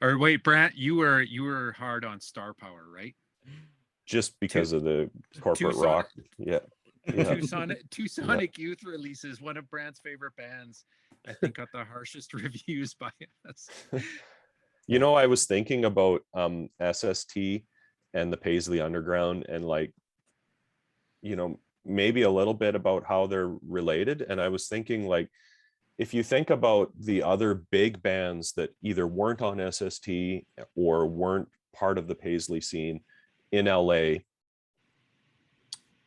C: Or wait, Brant, you were hard on Star Power, right?
D: Just because of the corporate rock. Yeah.
C: Two Sonic Youth releases, one of Brant's favorite bands, I think got the harshest reviews by us.
D: I was thinking about SST and the Paisley Underground, and maybe a little bit about how they're related. And I was thinking, like, if you think about the other big bands that either weren't on SST or weren't part of the Paisley scene in LA,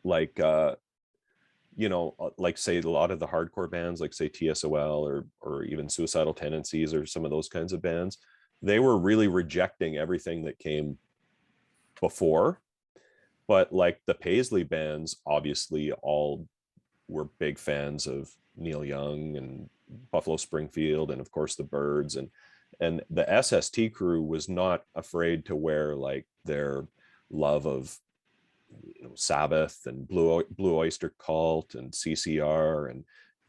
D: like say a lot of the hardcore bands, like say TSOL or even Suicidal Tendencies or some of those kinds of bands, they were really rejecting everything that came before. But like the Paisley bands, obviously all were big fans of Neil Young and Buffalo Springfield, and of course the Byrds, and the SST crew was not afraid to wear like their love of Sabbath and Blue Oyster Cult and CCR and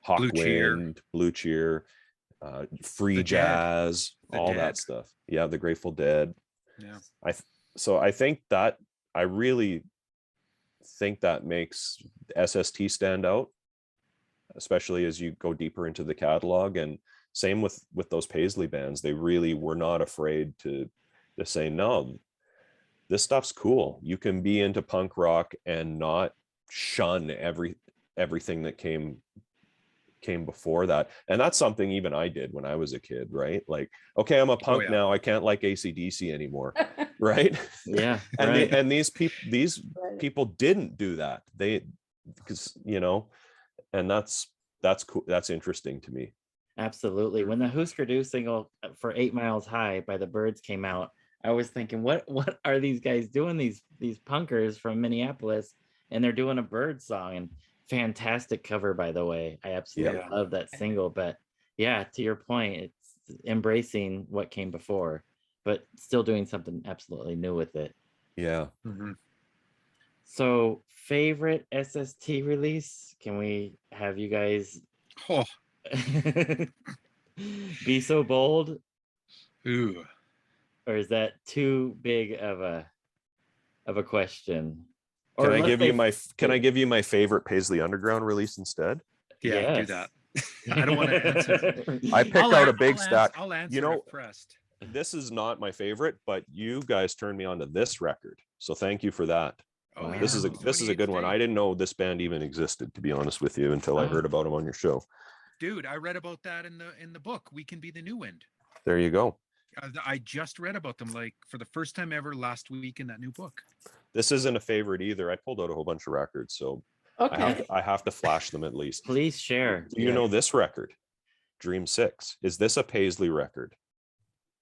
D: Hawkwind, Blue Cheer, free jazz, all that stuff. Yeah, the Grateful Dead.
C: Yeah.
D: I really think that makes SST stand out, especially as you go deeper into the catalog. And same with those Paisley bands. They really were not afraid to say, no, this stuff's cool. You can be into punk rock and not shun everything that came came before that. And that's something even I did when I was a kid, right? Like, okay, I'm a punk
C: yeah.
D: now. I can't like AC/DC anymore. Right.
A: Yeah.
D: And
A: right.
D: these people didn't do that. Because, you know, and that's cool. That's interesting to me.
A: Absolutely. When the Husker Du single for 8 Miles High by the Byrds came out, I was thinking, what are these guys doing? These punkers from Minneapolis, and they're doing a Byrd song. And fantastic cover, by the way. I absolutely love that single. But yeah, to your point, it's embracing what came before, but still doing something absolutely new with it.
D: Yeah.
C: Mm-hmm.
A: So, favorite SST release? Can we have you guys be so bold?
C: Ooh.
A: Or is that too big of a question?
D: Can I give you my favorite Paisley Underground release instead?
C: Yeah,
A: yes.
C: do that. I don't want to answer.
D: I picked out a big stack.
C: I'll answer.
D: You know,
C: if pressed.
D: This is not my favorite, but you guys turned me on to this record, so thank you for that.
C: Oh,
A: Wow.
D: This is a good one. I didn't know this band even existed, to be honest with you, until I heard about them on your show.
C: Dude, I read about that in the book. We Can Be the New Wind.
D: There you go.
C: I just read about them like for the first time ever last week in that new book.
D: This isn't a favorite either. I pulled out a whole bunch of records, so
B: Okay.
D: I have to flash them at least.
A: Please share.
D: Do you know this record, Dream 6? Is this a Paisley record?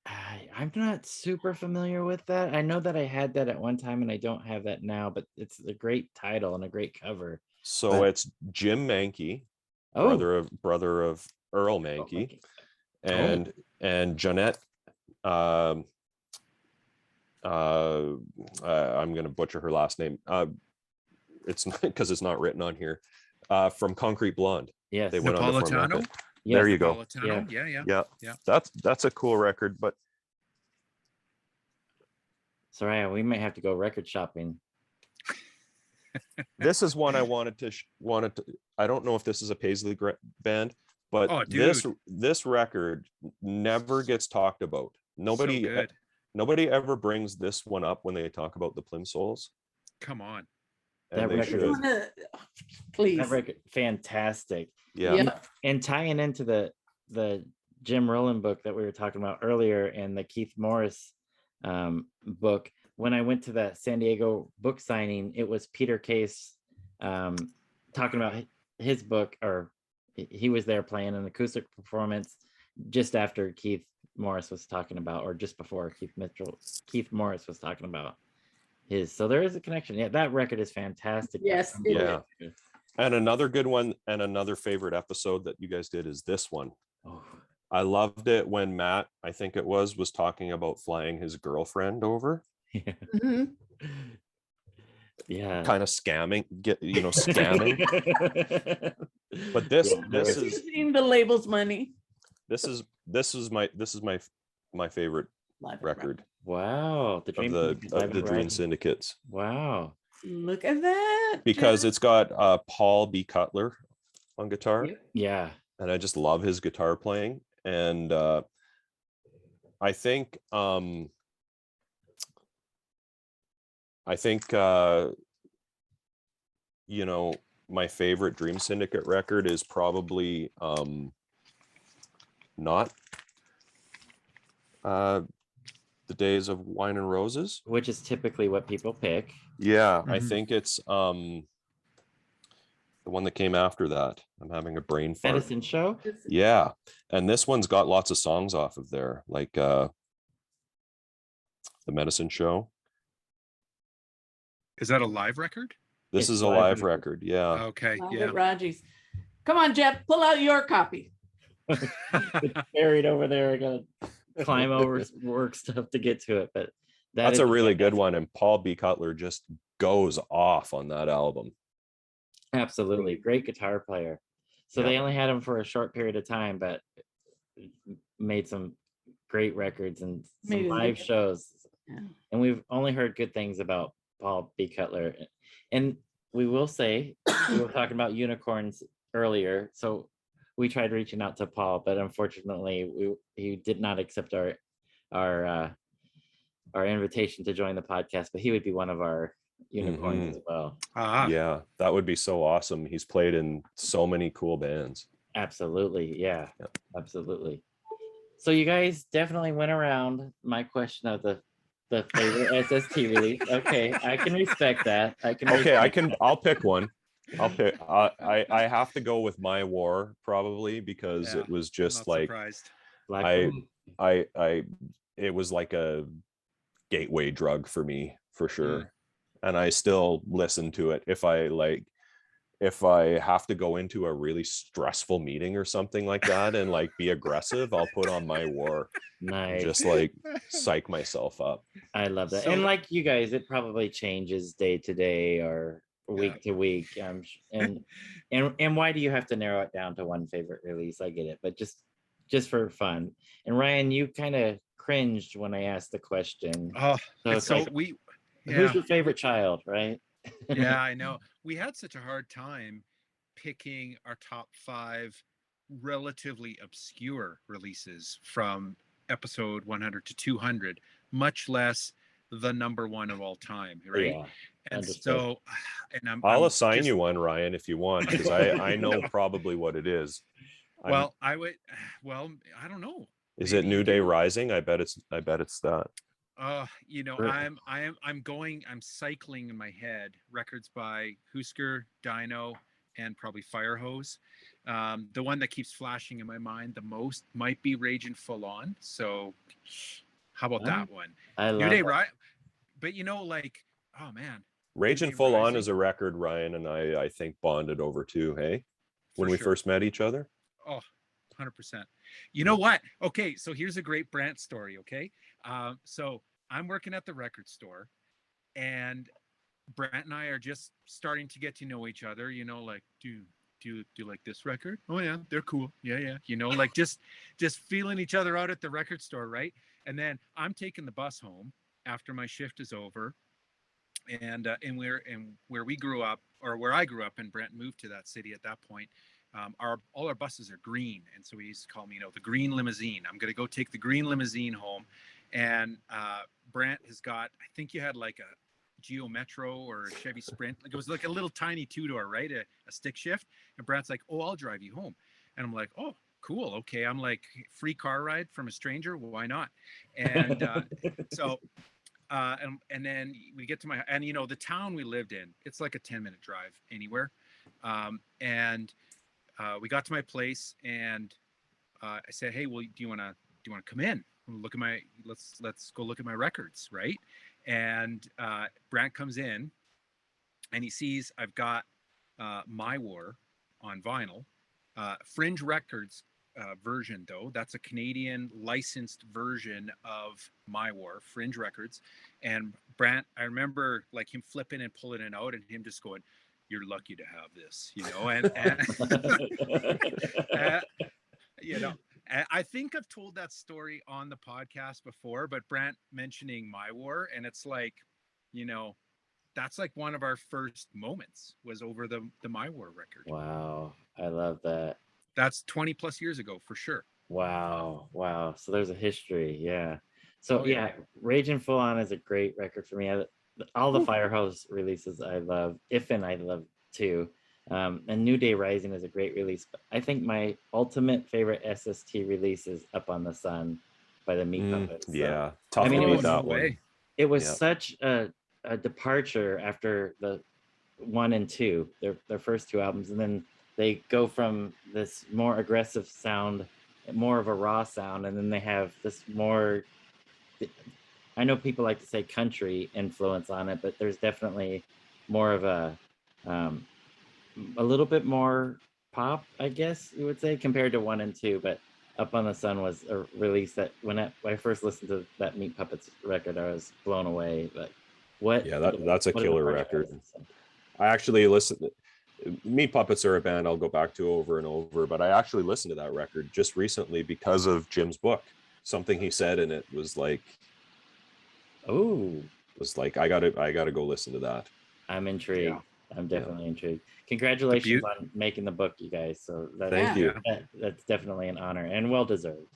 A: I'm not super familiar with that. I know that I had that at one time and I don't have that now, but it's a great title and a great cover.
D: So it's Jim Manke, brother of Earl Manke, and Jeanette. I'm going to butcher her last name. It's not because it's not written on here. From Concrete Blonde.
A: Yes.
D: They went on to form that.
A: Yes.
D: There you go.
C: Yeah.
D: That's a cool record, but
A: Soraya, we might have to go record shopping.
D: this is one I wanted to. I don't know if this is a Paisley band, but this record never gets talked about. Nobody ever brings this one up when they talk about the Plimsolls.
C: Come on.
A: That record,
B: please.
A: That record, fantastic.
D: Yeah.
A: And tying into the Jim Rowland book that we were talking about earlier and the Keith Morris book, when I went to the San Diego book signing, it was Peter Case talking about his book, or he was there playing an acoustic performance just after Keith Morris was talking about, or just before Keith Morris was talking about his. So there is a connection. Yeah, that record is fantastic.
B: Yes.
D: Yeah. And another good one, and another favorite episode that you guys did is this one.
A: Oh.
D: I loved it when Matt, I think it was talking about flying his girlfriend over.
A: Yeah.
B: Mm-hmm.
A: Yeah.
D: Kind of scamming. But this is
B: using the label's money.
D: This is my favorite record.
A: Wow.
D: The Dream Syndicates.
A: Wow.
B: Look at that.
D: Because it's got Paul B. Cutler on guitar.
A: Yeah.
D: And I just love his guitar playing. And I think my favorite Dream Syndicate record is probably not The Days of Wine and Roses,
A: which is typically what people pick.
D: Yeah. I think it's the one that came after that. I'm having a brain fart.
A: Medicine Show?
D: Yeah. And this one's got lots of songs off of there, like The Medicine Show.
C: Is that a live record?
D: This is a live record. Yeah.
C: Okay.
B: Yeah. Raji's. Come on, Jeff, pull out your copy.
A: It's buried over there. I gotta climb over work stuff to get to it, but
D: that's a really good one. And Paul B. Cutler just goes off on that album.
A: Absolutely. Great guitar player. So they only had him for a short period of time, but made some great records and some live shows. Yeah. And we've only heard good things about Paul B. Cutler. And we will say, we were talking about unicorns earlier. So we tried reaching out to Paul, but unfortunately he did not accept our invitation to join the podcast, but he would be one of our unicorns as well.
D: Yeah, that would be so awesome. He's played in so many cool bands.
A: Absolutely. Yeah,
D: Yep.
A: absolutely. So you guys definitely went around my question of the favorite SST release. Okay, I can respect that. I can
D: Okay,
A: respect
D: I'll pick one. I'll pick. I have to go with My War probably because
C: Yeah,
D: it was
C: I'm
D: just
C: not
D: like
C: surprised.
A: Black
D: I
A: Widow.
D: I it was like a gateway drug for me for sure, and I still listen to it if I have to go into a really stressful meeting or something like that and like be aggressive, I'll put on My War and
A: Nice.
D: just like psych myself up.
A: I love that.
C: So-
A: And like you guys, it probably changes day to day or week to week. And why do you have to narrow it down to one favorite release? I get it, but just for fun. And Ryan, you kind of cringed when I asked the question.
C: Oh,
A: So
C: it's
A: it's
C: so
A: like, who's
C: yeah,
A: your favorite child, right?
C: yeah, I know. We had such a hard time picking our top 5 relatively obscure releases from episode 100 to 200, much less the number one of all time, right?
A: Yeah,
C: And
A: understood.
C: so, and
D: I'll
C: I'm
D: assign
C: just
D: you one, Ryan, if you want, because I know
C: no.
D: probably what it is.
C: Well, I would. Well, I don't know.
D: Is it
C: Maybe you
D: New Day
C: do.
D: Rising? I bet it's that.
C: You know,
A: Right.
C: I'm cycling in my head records by Husker, Dino, and probably Firehose. The one that keeps flashing in my mind the most might be Raging Full On. So, how about that one?
A: I
C: New
A: love
C: Day
A: that.
C: Right, but you know, like, oh man,
D: Raging
C: Day
D: Full On
C: Rising?
D: is a record Ryan and I think bonded over too, hey? When
C: For
D: we
C: sure.
D: first met each other?
C: Oh, 100%. You know what? Okay, so here's a great Brant story, okay? So I'm working at the record store, and Brant and I are just starting to get to know each other, you know, like, do you like this record? Oh yeah, they're cool. Yeah, yeah. You know, like just feeling each other out at the record store, right? And then I'm taking the bus home after my shift is over, and where we grew up, or where I grew up, and Brent moved to that city at that point. All our buses are green, and so he used to call me, you know, the green limousine. I'm gonna go take the green limousine home, and Brent has got, I think you had like a Geo Metro or a Chevy Sprint, like it was like a little tiny 2-door, right, a stick shift. And Brent's like, "Oh, I'll drive you home," and I'm like, "Oh, cool, okay." I'm like, free car ride from a stranger, why not? And so and then we get to and you know, the town we lived in, it's like a 10-minute drive anywhere. And we got to my place, and I said, "Hey, well, do you want to come in? Look at my let's go look at my records, right?" And Brant comes in, and he sees I've got My War on vinyl, Fringe Records version, though. That's a Canadian licensed version of My War, Fringe Records. And Brant, I remember like him flipping and pulling it out, and him just going, "You're lucky to have this," you know. And you know, I think I've told that story on the podcast before, but Brant mentioning My War, and it's like, you know, that's like one of our first moments was over the My War record.
A: Wow, I love that.
C: That's 20 plus years ago for sure.
A: Wow, wow. So there's a history, yeah. So
C: Oh, yeah.
A: yeah, Raging Full On is a great record for me. All the Firehose releases I love. If I love too. And New Day Rising is a great release. But I think my ultimate favorite SST release is Up on the Sun by the Meat Puppets.
D: Yeah, tough
A: I mean,
D: to
A: it
D: beat
A: was
D: that one.
C: way.
A: it was
D: Yeah.
A: such a departure after the 1 and 2, their first 2 albums, and then they go from this more aggressive sound, more of a raw sound, and then they have this more, I know people like to say country influence on it, but there's definitely more of a little bit more pop, I guess you would say, compared to 1 and 2. But Up on the Sun was a release that when I first listened to that Meat Puppets record, I was blown away. But
D: That's a
A: what
D: killer
A: departure
D: record.
A: was. So,
D: I actually listened. Meat Puppets are a band I'll go back to over and over, but I actually listened to that record just recently because of Jim's book. Something he said in it was like
A: oh,
D: I gotta go listen to that.
A: I'm intrigued.
C: Yeah.
A: I'm definitely intrigued. Congratulations
C: The
A: on making the book, you guys. So
D: Thank you.
A: that's definitely an honor and well deserved.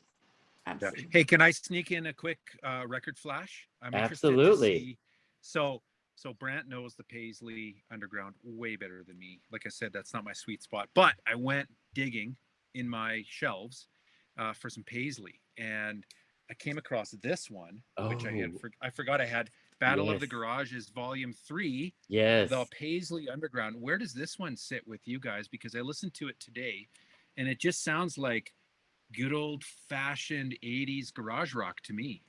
C: Yeah.
B: Absolutely.
C: Hey, can I sneak in a quick record flash? I'm interested
A: Absolutely.
C: to see. So Brant knows the Paisley Underground way better than me. Like I said, that's not my sweet spot. But I went digging in my shelves for some Paisley, and I came across this one, which I forgot I had. Battle of the Garages Volume 3,
A: Yes.
C: the Paisley Underground. Where does this one sit with you guys? Because I listened to it today, and it just sounds like good old-fashioned 80s garage rock to me.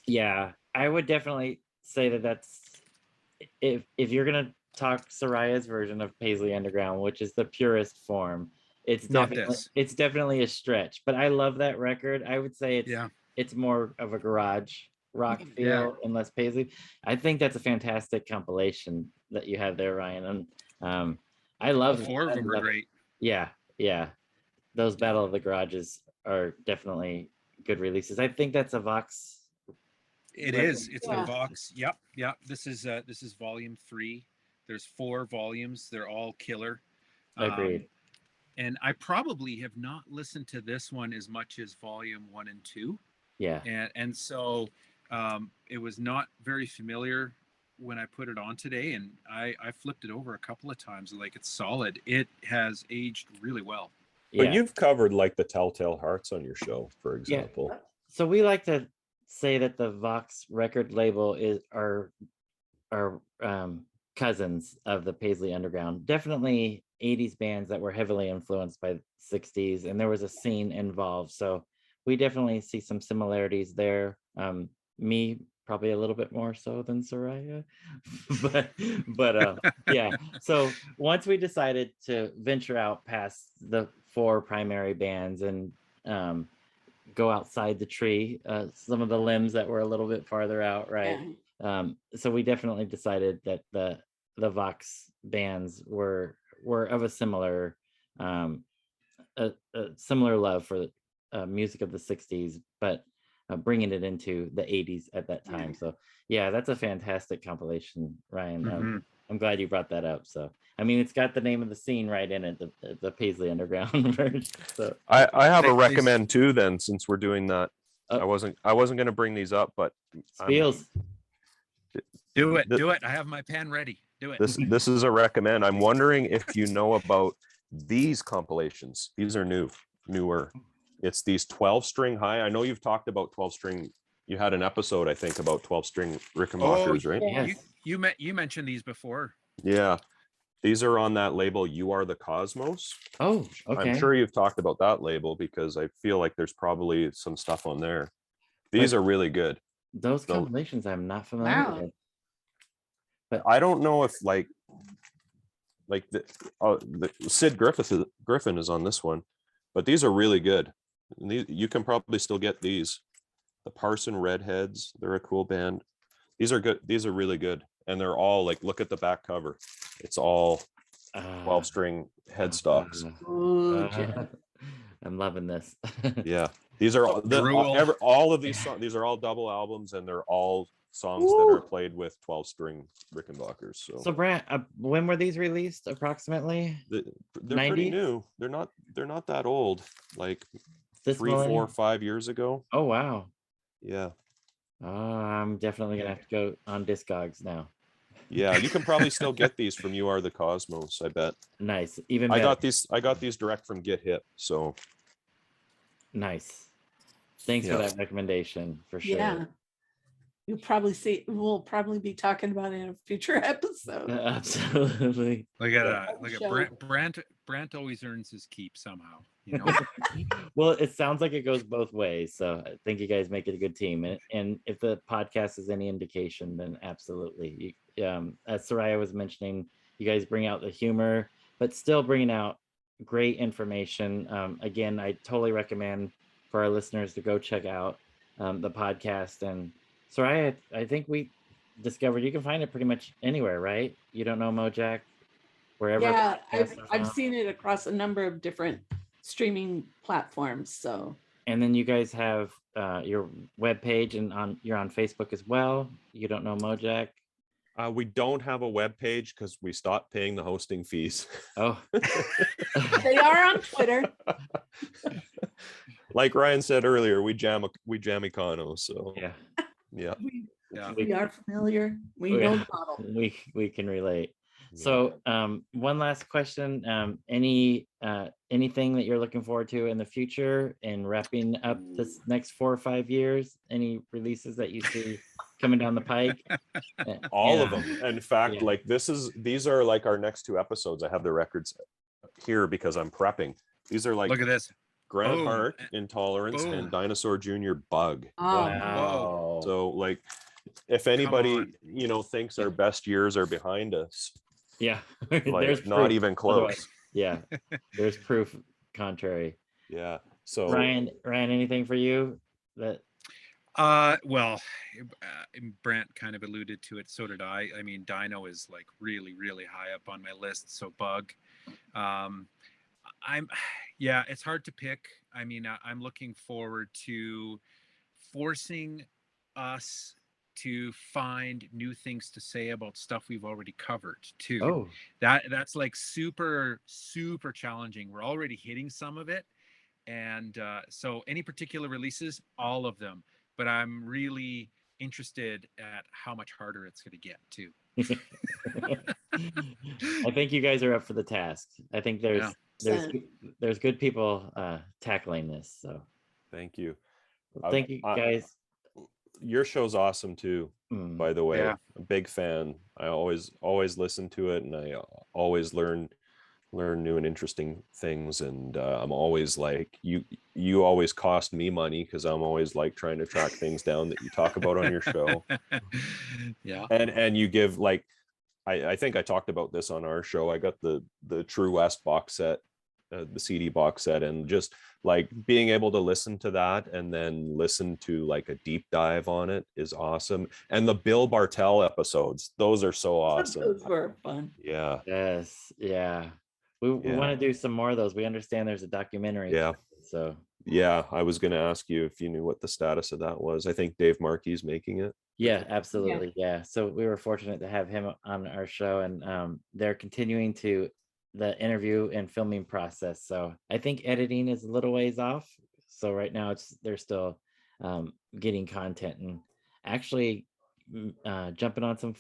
A: Yeah, I would definitely say that that's, if you're gonna talk Soraya's version of Paisley Underground, which is the purest form, it's
C: Not
A: definitely
C: this.
A: it's definitely a stretch. But I love that record. I would say it's more of a garage rock feel and less Paisley. I think that's a fantastic compilation that you have there, Ryan. And I love
C: All four of them are great.
A: Yeah, those Battle of the Garages are definitely good releases. I think that's a Vox.
C: It is. It's the Vox. Yep. This is Volume 3. There's 4 volumes. They're all killer.
A: Agreed.
C: And I probably have not listened to this one as much as Volume 1 and 2.
A: Yeah.
C: And so it was not very familiar when I put it on today, and I flipped it over a couple of times. Like, it's solid. It has aged really well.
D: But you've covered like the Telltale Hearts on your show, for example.
A: Yeah. So we like to say that the Vox record label is our cousins of the Paisley Underground. Definitely 80s bands that were heavily influenced by 60s, and there was a scene involved. So we definitely see some similarities there. Me probably a little bit more so than Soraya, but yeah. So once we decided to venture out past the 4 primary bands and go outside the tree, some of the limbs that were a little bit farther out, right? So we definitely decided that the Vox bands were of a similar similar love for music of the 60s, but bringing it into the 80s at that time. So yeah, that's a fantastic compilation, Ryan. I'm glad you brought that up. So I mean, it's got the name of the scene right in it, the Paisley Underground version. So
D: I have a recommend too then, since we're doing that. I wasn't going to bring these up, but
A: Spiels.
C: Do it. I have my pen ready. Do it.
D: This is a recommend. I'm wondering if you know about these compilations. These are newer. It's these 12-string high. I know you've talked about 12-string. You had an episode, I think, about 12-string Rickenbackers, right?
C: Yes. You mentioned these before.
D: Yeah. These are on that label, You Are the Cosmos.
A: Oh, okay.
D: I'm sure you've talked about that label because I feel like there's probably some stuff on there. These are really good.
A: Those compilations I'm not familiar with.
D: But I don't know if like the Sid Griffin is on this one, but these are really good. And you can probably still get these. The Parson Redheads, they're a cool band. These are good. These are really good. And they're all like, look at the back cover. It's all 12-string headstocks.
A: I'm loving this.
D: Yeah. These are all of these songs. These are all double albums, and they're all songs that are played with 12-string Rickenbackers. So
A: Brant, when were these released approximately?
D: They're pretty new. They're not that old. Like 3, 4, 5 years ago.
A: Oh wow.
D: Yeah.
A: I'm definitely gonna have to go on Discogs now.
D: Yeah, you can probably still get these from You Are the Cosmos, I bet.
A: Nice. Even better.
D: I got these direct from Get Hip, so
A: nice. Thanks for that recommendation, for sure.
B: Yeah. We'll probably be talking about it in a future episode.
A: Absolutely.
C: Brant always earns his keep somehow, you know.
A: Well, it sounds like it goes both ways, so I think you guys make it a good team. And if the podcast is any indication, then absolutely. As Soraya was mentioning, you guys bring out the humor, but still bringing out great information. Again, I totally recommend for our listeners to go check out the podcast. And Soraya, I think we discovered you can find it pretty much anywhere, right? You Don't Know Mojack, wherever.
B: Yeah, I've seen it across a number of different streaming platforms. So.
A: And then you guys have your webpage, and you're on Facebook as well. You Don't Know Mojack.
D: We don't have a web page because we stopped paying the hosting fees.
A: Oh.
B: They are on Twitter.
D: Like Ryan said earlier, we jam Econo, so
A: yeah.
B: We are familiar. We know the model.
A: We can relate. So one last question. Anything that you're looking forward to in the future and wrapping up this next 4 or 5 years? Any releases that you see coming down the pike?
D: All of them. In fact,
A: Yeah.
D: like these are like our next 2 episodes. I have the records here because I'm prepping. These are like
C: Look at this.
D: Grant
C: Boom.
D: Hart, Intolerance,
C: Boom.
D: and Dinosaur Jr. Bug.
A: Wow.
D: So like if anybody, you know, thinks our best years are behind us,
A: Yeah.
D: like
A: There's
D: not
A: proof.
D: even close.
A: Otherwise, yeah. There's proof contrary.
D: Yeah. So
A: Ryan, anything for you that
C: Well, Brant kind of alluded to it. So did I. I mean, Dino is like really, really high up on my list. So Bug. Yeah, it's hard to pick. I mean, I'm looking forward to forcing us to find new things to say about stuff we've already covered too.
A: Oh,
C: That's like super, super challenging. We're already hitting some of it. And so any particular releases, all of them. But I'm really interested at how much harder it's going to get too.
A: I think you guys are up for the task. I think there's good people tackling this. So
D: thank you.
A: thank you guys.
D: Your show's awesome too, by the way.
C: Yeah.
D: I'm a big fan. I always listen to it, and I always learn new and interesting things. And I'm always like, you always cost me money because I'm always like trying to track things down that you talk about on your show.
C: Yeah.
D: And you give like, I think I talked about this on our show. I got the True West box set, the CD box set, and just like being able to listen to that and then listen to like a deep dive on it is awesome. And the Bill Bartell episodes, those are so awesome.
B: Those were fun.
D: Yeah.
A: Yes. Yeah. We want to do some more of those. We understand there's a documentary.
D: Yeah.
A: So
D: yeah, I was going to ask you if you knew what the status of that was. I think Dave Markey's making it.
A: Yeah, absolutely. Yeah. So we were fortunate to have him on our show, and they're continuing the interview and filming process. So I think editing is a little ways off. So right now they're still getting content and actually jumping on some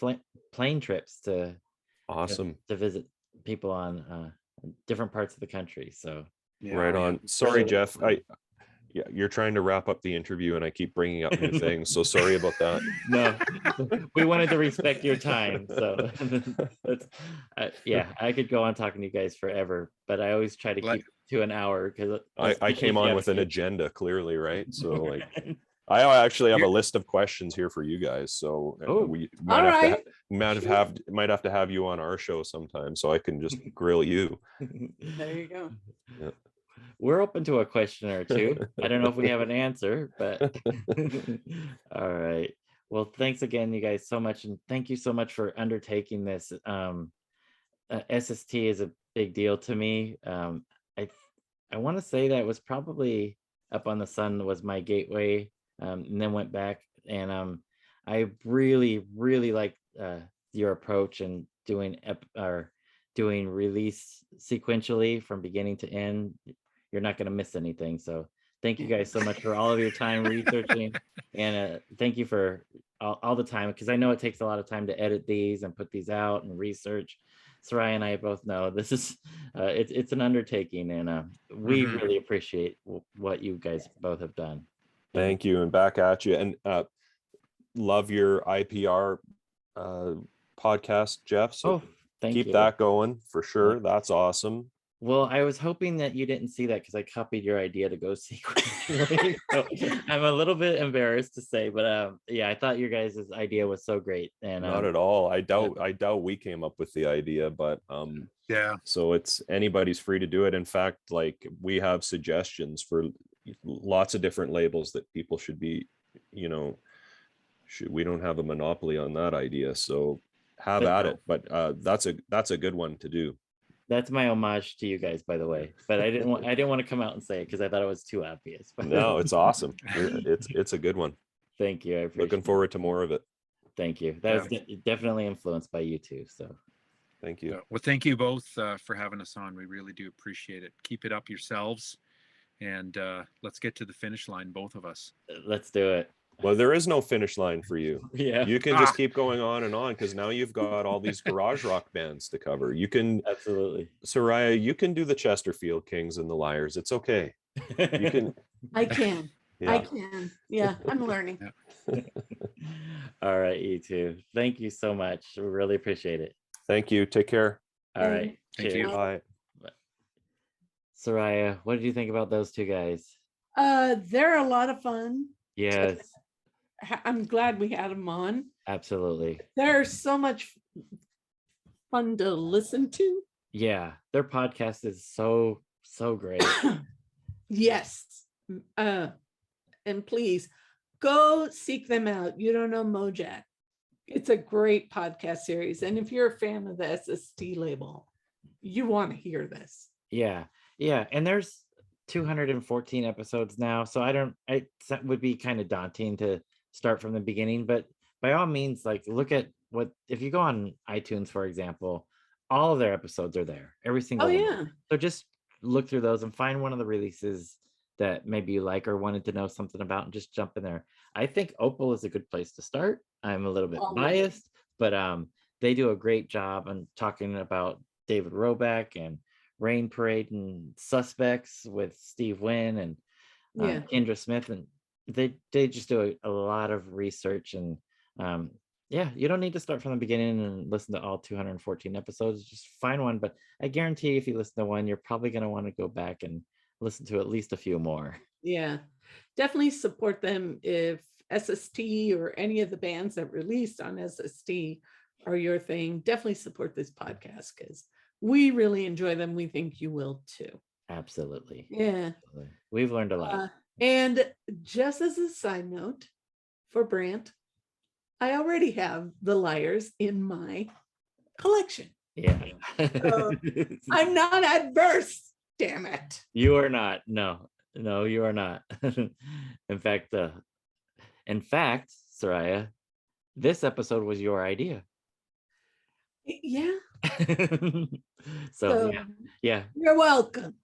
A: plane trips to visit people on different parts of the country. So
D: right on. Sorry, Jeff. Yeah, you're trying to wrap up the interview and I keep bringing up new things. So sorry about that.
A: No, we wanted to respect your time. So yeah, I could go on talking to you guys forever, but I always try to keep to an hour because
D: I came on with an agenda, clearly, right? So like I actually have a list of questions here for you guys. So we might have to have you on our show sometime so I can just grill you.
B: There you go.
D: Yeah.
A: We're open to a question or two. I don't know if we have an answer, but all right. Well, thanks again, you guys, so much. And thank you so much for undertaking this. SST is a big deal to me. I want to say that was probably Up on the Sun was my gateway, and then went back. And I really, really like your approach and doing release sequentially from beginning to end. You're not going to miss anything. So thank you guys so much for all of your time researching, and thank you for all the time, because I know it takes a lot of time to edit these and put these out and research. Soraya and I both know this is it's an undertaking, and we really appreciate what you guys both have done.
D: Thank you, and back at you. And love your IPR podcast, Jeff. So keep that going for sure. Yeah. That's awesome.
A: Well, I was hoping that you didn't see that because I copied your idea to go sequentially. So I'm a little bit embarrassed to say, but yeah, I thought your guys' idea was so great. And
D: not at all. I doubt we came up with the idea, but
C: yeah.
D: So it's anybody's free to do it. In fact, like we have suggestions for lots of different labels that people should be, you know, we don't have a monopoly on that idea. So have at it. But that's a good one to do.
A: That's my homage to you guys, by the way. But I didn't want to come out and say it because I thought it was too obvious.
D: No, it's awesome. It's a good one.
A: Thank you. I appreciate
D: Looking forward to more of it.
A: Thank you. That was definitely influenced by you too. So
D: thank you.
C: Well, thank you both for having us on. We really do appreciate it. Keep it up yourselves, and let's get to the finish line, both of us.
A: Let's do it.
D: Well, there is no finish line for you.
A: Yeah,
D: You can just keep going on and on because now you've got all these garage rock bands to cover. You can,
A: absolutely.
D: Soraya, you can do the Chesterfield Kings and the Liars. It's okay. You can.
B: I can. I
D: Yeah.
B: can. Yeah, I'm learning.
A: All right, you two. Thank you so much. We really appreciate it.
D: Thank you. Take care.
A: All right.
C: Thank
A: Cheers.
C: you.
D: Bye.
A: Soraya, what did you think about those two guys?
B: They're a lot of fun.
A: Yes,
B: I'm glad we had them on.
A: absolutely.
B: They're so much fun to listen to.
A: Yeah, their podcast is so great.
B: Yes. And please go seek them out. You Don't Know Mojack. It's a great podcast series. And if you're a fan of the SST label, you want to hear this.
A: Yeah, and there's 214 episodes now, so that would be kind of daunting to start from the beginning, but by all means, like, look at if you go on iTunes, for example, all of their episodes are there, every single
B: Oh,
A: one.
B: yeah.
A: So just look through those and find one of the releases that maybe you like or wanted to know something about and just jump in there. I think Opal is a good place to start. I'm a little bit biased, but they do a great job on talking about David Roback and Rain Parade and Suspects with Steve Wynn and Kendra Smith, and they just do a lot of research. And you don't need to start from the beginning and listen to all 214 episodes. Just find one, but I guarantee if you listen to one, you're probably going to want to go back and listen to at least a few more.
B: Yeah, definitely support them. If SST or any of the bands that released on SST are your thing, definitely support this podcast because we really enjoy them. We think you will too.
A: Absolutely.
B: Yeah.
A: We've learned a lot.
B: And just as a side note for Brant, I already have the Liars in my collection.
A: Yeah.
B: I'm not adverse. Damn it.
A: You are not. No, you are not. In fact, Soraya, this episode was your idea.
B: Yeah.
A: So yeah.
B: You're welcome.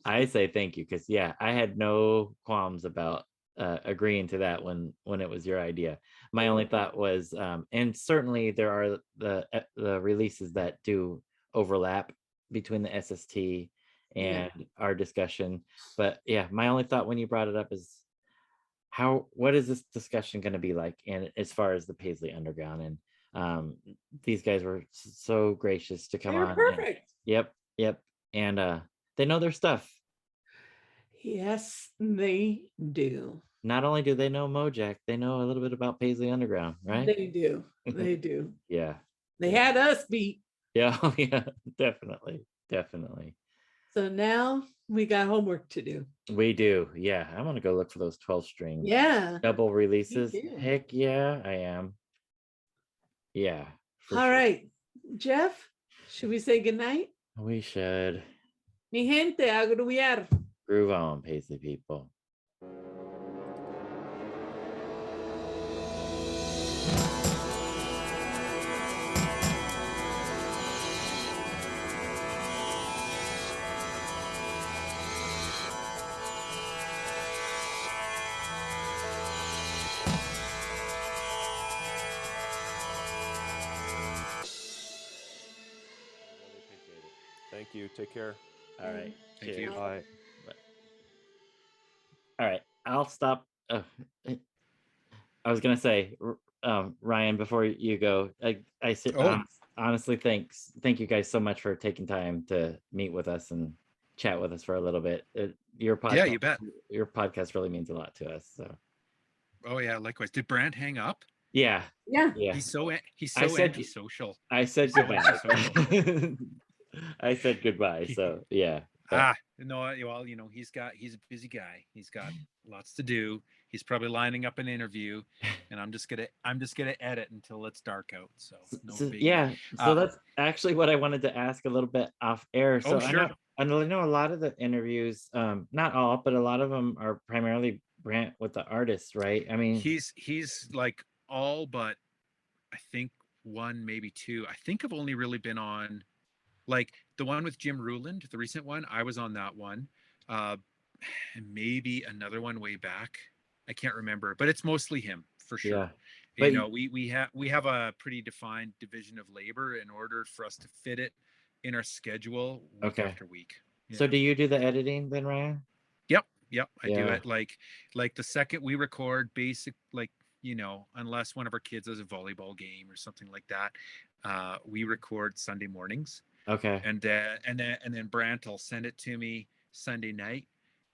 A: I say thank you because I had no qualms about agreeing to that when it was your idea. My only thought was, and certainly there are the releases that do overlap between the SST and our discussion, but my only thought when you brought it up is what is this discussion going to be like, and as far as the Paisley Underground, and these guys were so gracious to come on.
B: Perfect.
A: Yep, and they know their stuff.
B: Yes, they do.
A: Not only do they know Mojack, they know a little bit about Paisley Underground, right?
B: They do. They do.
A: Yeah.
B: They had us beat.
A: Yeah, definitely.
B: So now we got homework to do.
A: We do. Yeah, I want to go look for those 12-string double releases. Heck yeah, I am. Yeah.
B: All right, Jeff, should we say goodnight?
A: We should.
B: Mi gente, a groovear.
A: Groove on, Paisley people.
D: Thank you. Take care.
A: All right.
C: Thank you.
D: Bye.
A: All right. I'll stop. I was gonna say, Ryan, before you go, I said honestly, thank you guys so much for taking time to meet with us and chat with us for a little bit. Your podcast,
C: yeah, you bet.
A: Your podcast really means a lot to us. So.
C: Oh yeah, likewise. Did Brant hang up?
B: Yeah.
C: He's so antisocial.
A: I said goodbye. I said goodbye. So yeah.
C: No, well, he's a busy guy. He's got lots to do. He's probably lining up an interview, and I'm just gonna edit until it's dark out. So
A: So that's actually what I wanted to ask a little bit off air. So
C: sure.
A: I know a lot of the interviews, not all, but a lot of them are primarily Brant with the artists, right? I mean,
C: he's like all but I think one, maybe two. I think I've only really been on like the one with Jim Ruland, the recent one. I was on that one, and maybe another one way back. I can't remember, but it's mostly him for sure.
A: Yeah.
C: You
A: But
C: know, we have a pretty defined division of labor in order for us to fit it in our schedule week
A: okay.
C: after week.
A: So
C: Yeah.
A: do you do the editing then, Ryan?
C: Yep, I do
A: Yeah.
C: it like the second we record, basic, like, you know, unless one of our kids has a volleyball game or something like that, we record Sunday mornings,
A: Okay.
C: and then Brant will send it to me Sunday night,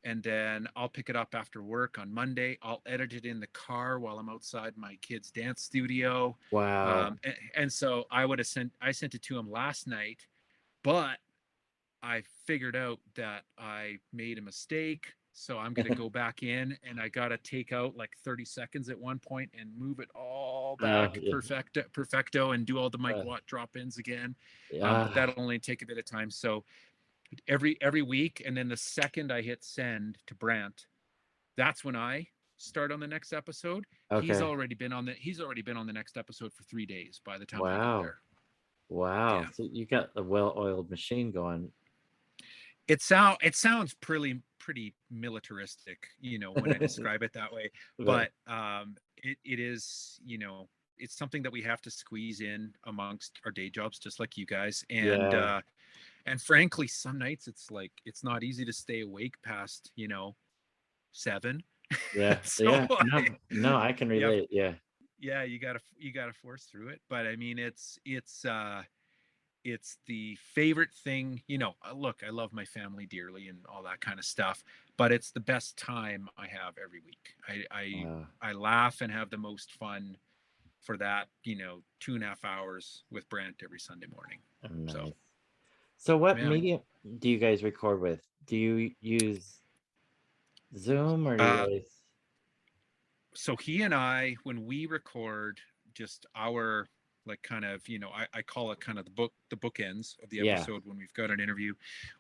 C: and then I'll pick it up after work on Monday. I'll edit it in the car while I'm outside my kid's dance studio.
A: Wow.
C: And so I sent it to him last night, but I figured out that I made a mistake. So I'm going to go back in, and I got to take out like 30 seconds at one point and move it all back
A: Yeah.
C: perfecto, and do all the Mike
A: Uh,
C: Watt drop-ins again. But
A: yeah.
C: that'll only take a bit of time. So every week, and then the second I hit send to Brant, that's when I start on the next episode. He's
A: Okay.
C: already been on the next episode for 3 days by the time I get
A: Wow.
C: there.
A: Wow.
C: Yeah.
A: So you got a well-oiled machine going.
C: It sounds pretty militaristic, you know, when I describe it that way. But it is, you know, it's something that we have to squeeze in amongst our day jobs, just like you guys.
A: Yeah.
C: And frankly, some nights it's like it's not easy to stay awake past, you know, 7.
A: Yeah.
C: So
A: Yeah. No, I can
C: yeah,
A: relate. Yeah.
C: yeah, you gotta force through it. But I mean, it's the favorite thing, you know. Look, I love my family dearly and all that kind of stuff, but it's the best time I have every week. I laugh and have the most fun for that, you know, 2.5 hours with Brant every Sunday morning.
A: Nice. So what
C: Yeah.
A: medium do you guys record with? Do you use Zoom or do you guys?
C: So he and I, when we record just our, like, kind of, you know, I call it kind of the bookends of the
A: Yeah.
C: episode when we've got an interview,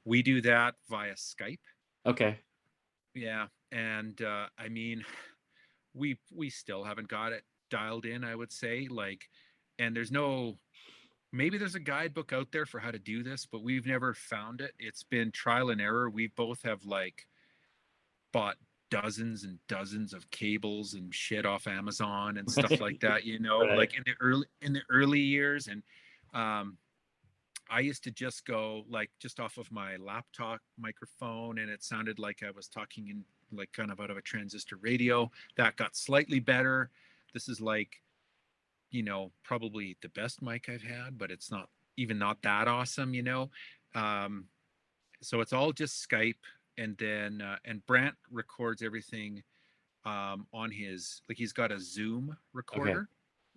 C: we do that via Skype.
A: Okay.
C: Yeah. And I mean, we still haven't got it dialed in, I would say. Like, and maybe there's a guidebook out there for how to do this, but we've never found it. It's been trial and error. We both have like bought dozens and dozens of cables and shit off Amazon and stuff like that, you know,
A: Right.
C: like in the early years. And I used to just go like just off of my laptop microphone, and it sounded like I was talking in like kind of out of a transistor radio. That got slightly better. This is like, you know, probably the best mic I've had, but it's not that awesome, you know. So it's all just Skype, and then and Brant records everything on his, like, he's got a Zoom recorder.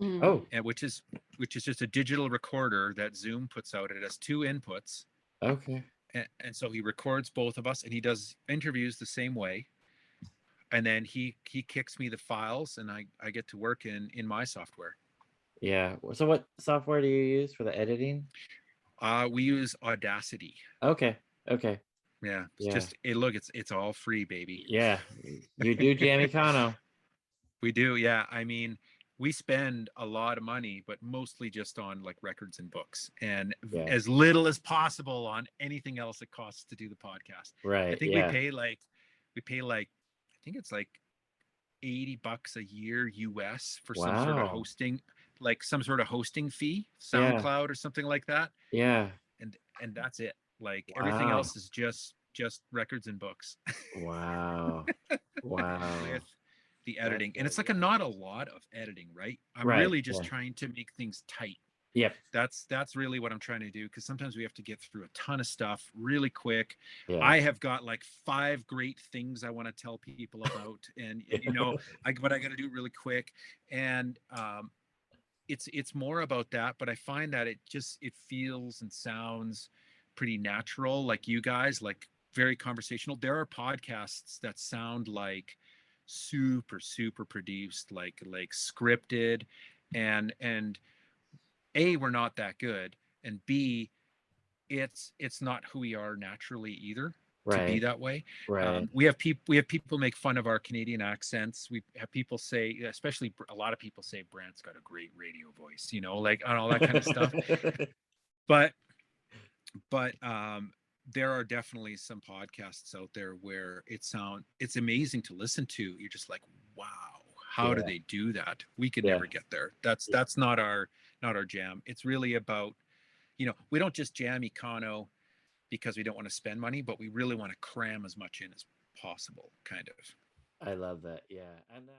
A: Oh.
C: And which is just a digital recorder that Zoom puts out. It has 2 inputs.
A: Okay.
C: And so he records both of us, and he does interviews the same way. And then he kicks me the files, and I get to work in my software.
A: Yeah. So what software do you use for the editing?
C: We use Audacity.
A: Okay. Okay.
C: Yeah. It's
A: Yeah.
C: just it's all free, baby.
A: Yeah. You do Jamie Cano.
C: We do, yeah. I mean, we spend a lot of money, but mostly just on like records and books, and
A: Yeah.
C: as little as possible on anything else it costs to do the podcast.
A: Right.
C: I think
A: yeah.
C: we pay like I think it's like $80 a year US for some sort of
A: Wow.
C: hosting, like some sort of hosting fee, SoundCloud or something like that.
A: Yeah.
C: And that's it. Like everything
A: Wow.
C: else is just records and books.
A: Wow. Wow.
C: With the editing. And it's like not a lot of editing, right? I'm
A: Right,
C: really just
A: yeah.
C: trying to make things tight.
A: Yep.
C: That's really what I'm trying to do, because sometimes we have to get through a ton of stuff really quick.
A: Yeah.
C: I have got like 5 great things I want to tell people about, and you know, but I got to do it really quick. And it's more about that, but I find that it feels and sounds pretty natural, like you guys, like very conversational. There are podcasts that sound like super produced, like scripted, and A, we're not that good, and B, it's not who we are naturally either, to be
A: Right.
C: that way.
A: Right.
C: We have people make fun of our Canadian accents. We have people say, especially a lot of people say Brant's got a great radio voice, you know, like, and all that kind of stuff. But there are definitely some podcasts out there where it's amazing to listen to. You're just like, wow, how do
A: Yeah.
C: they do that? We could
A: Yeah.
C: never get there. That's not our jam. It's really about, we don't just jam Econo because we don't want to spend money, but we really want to cram as much in as possible, kind of.
A: I love that. Yeah. And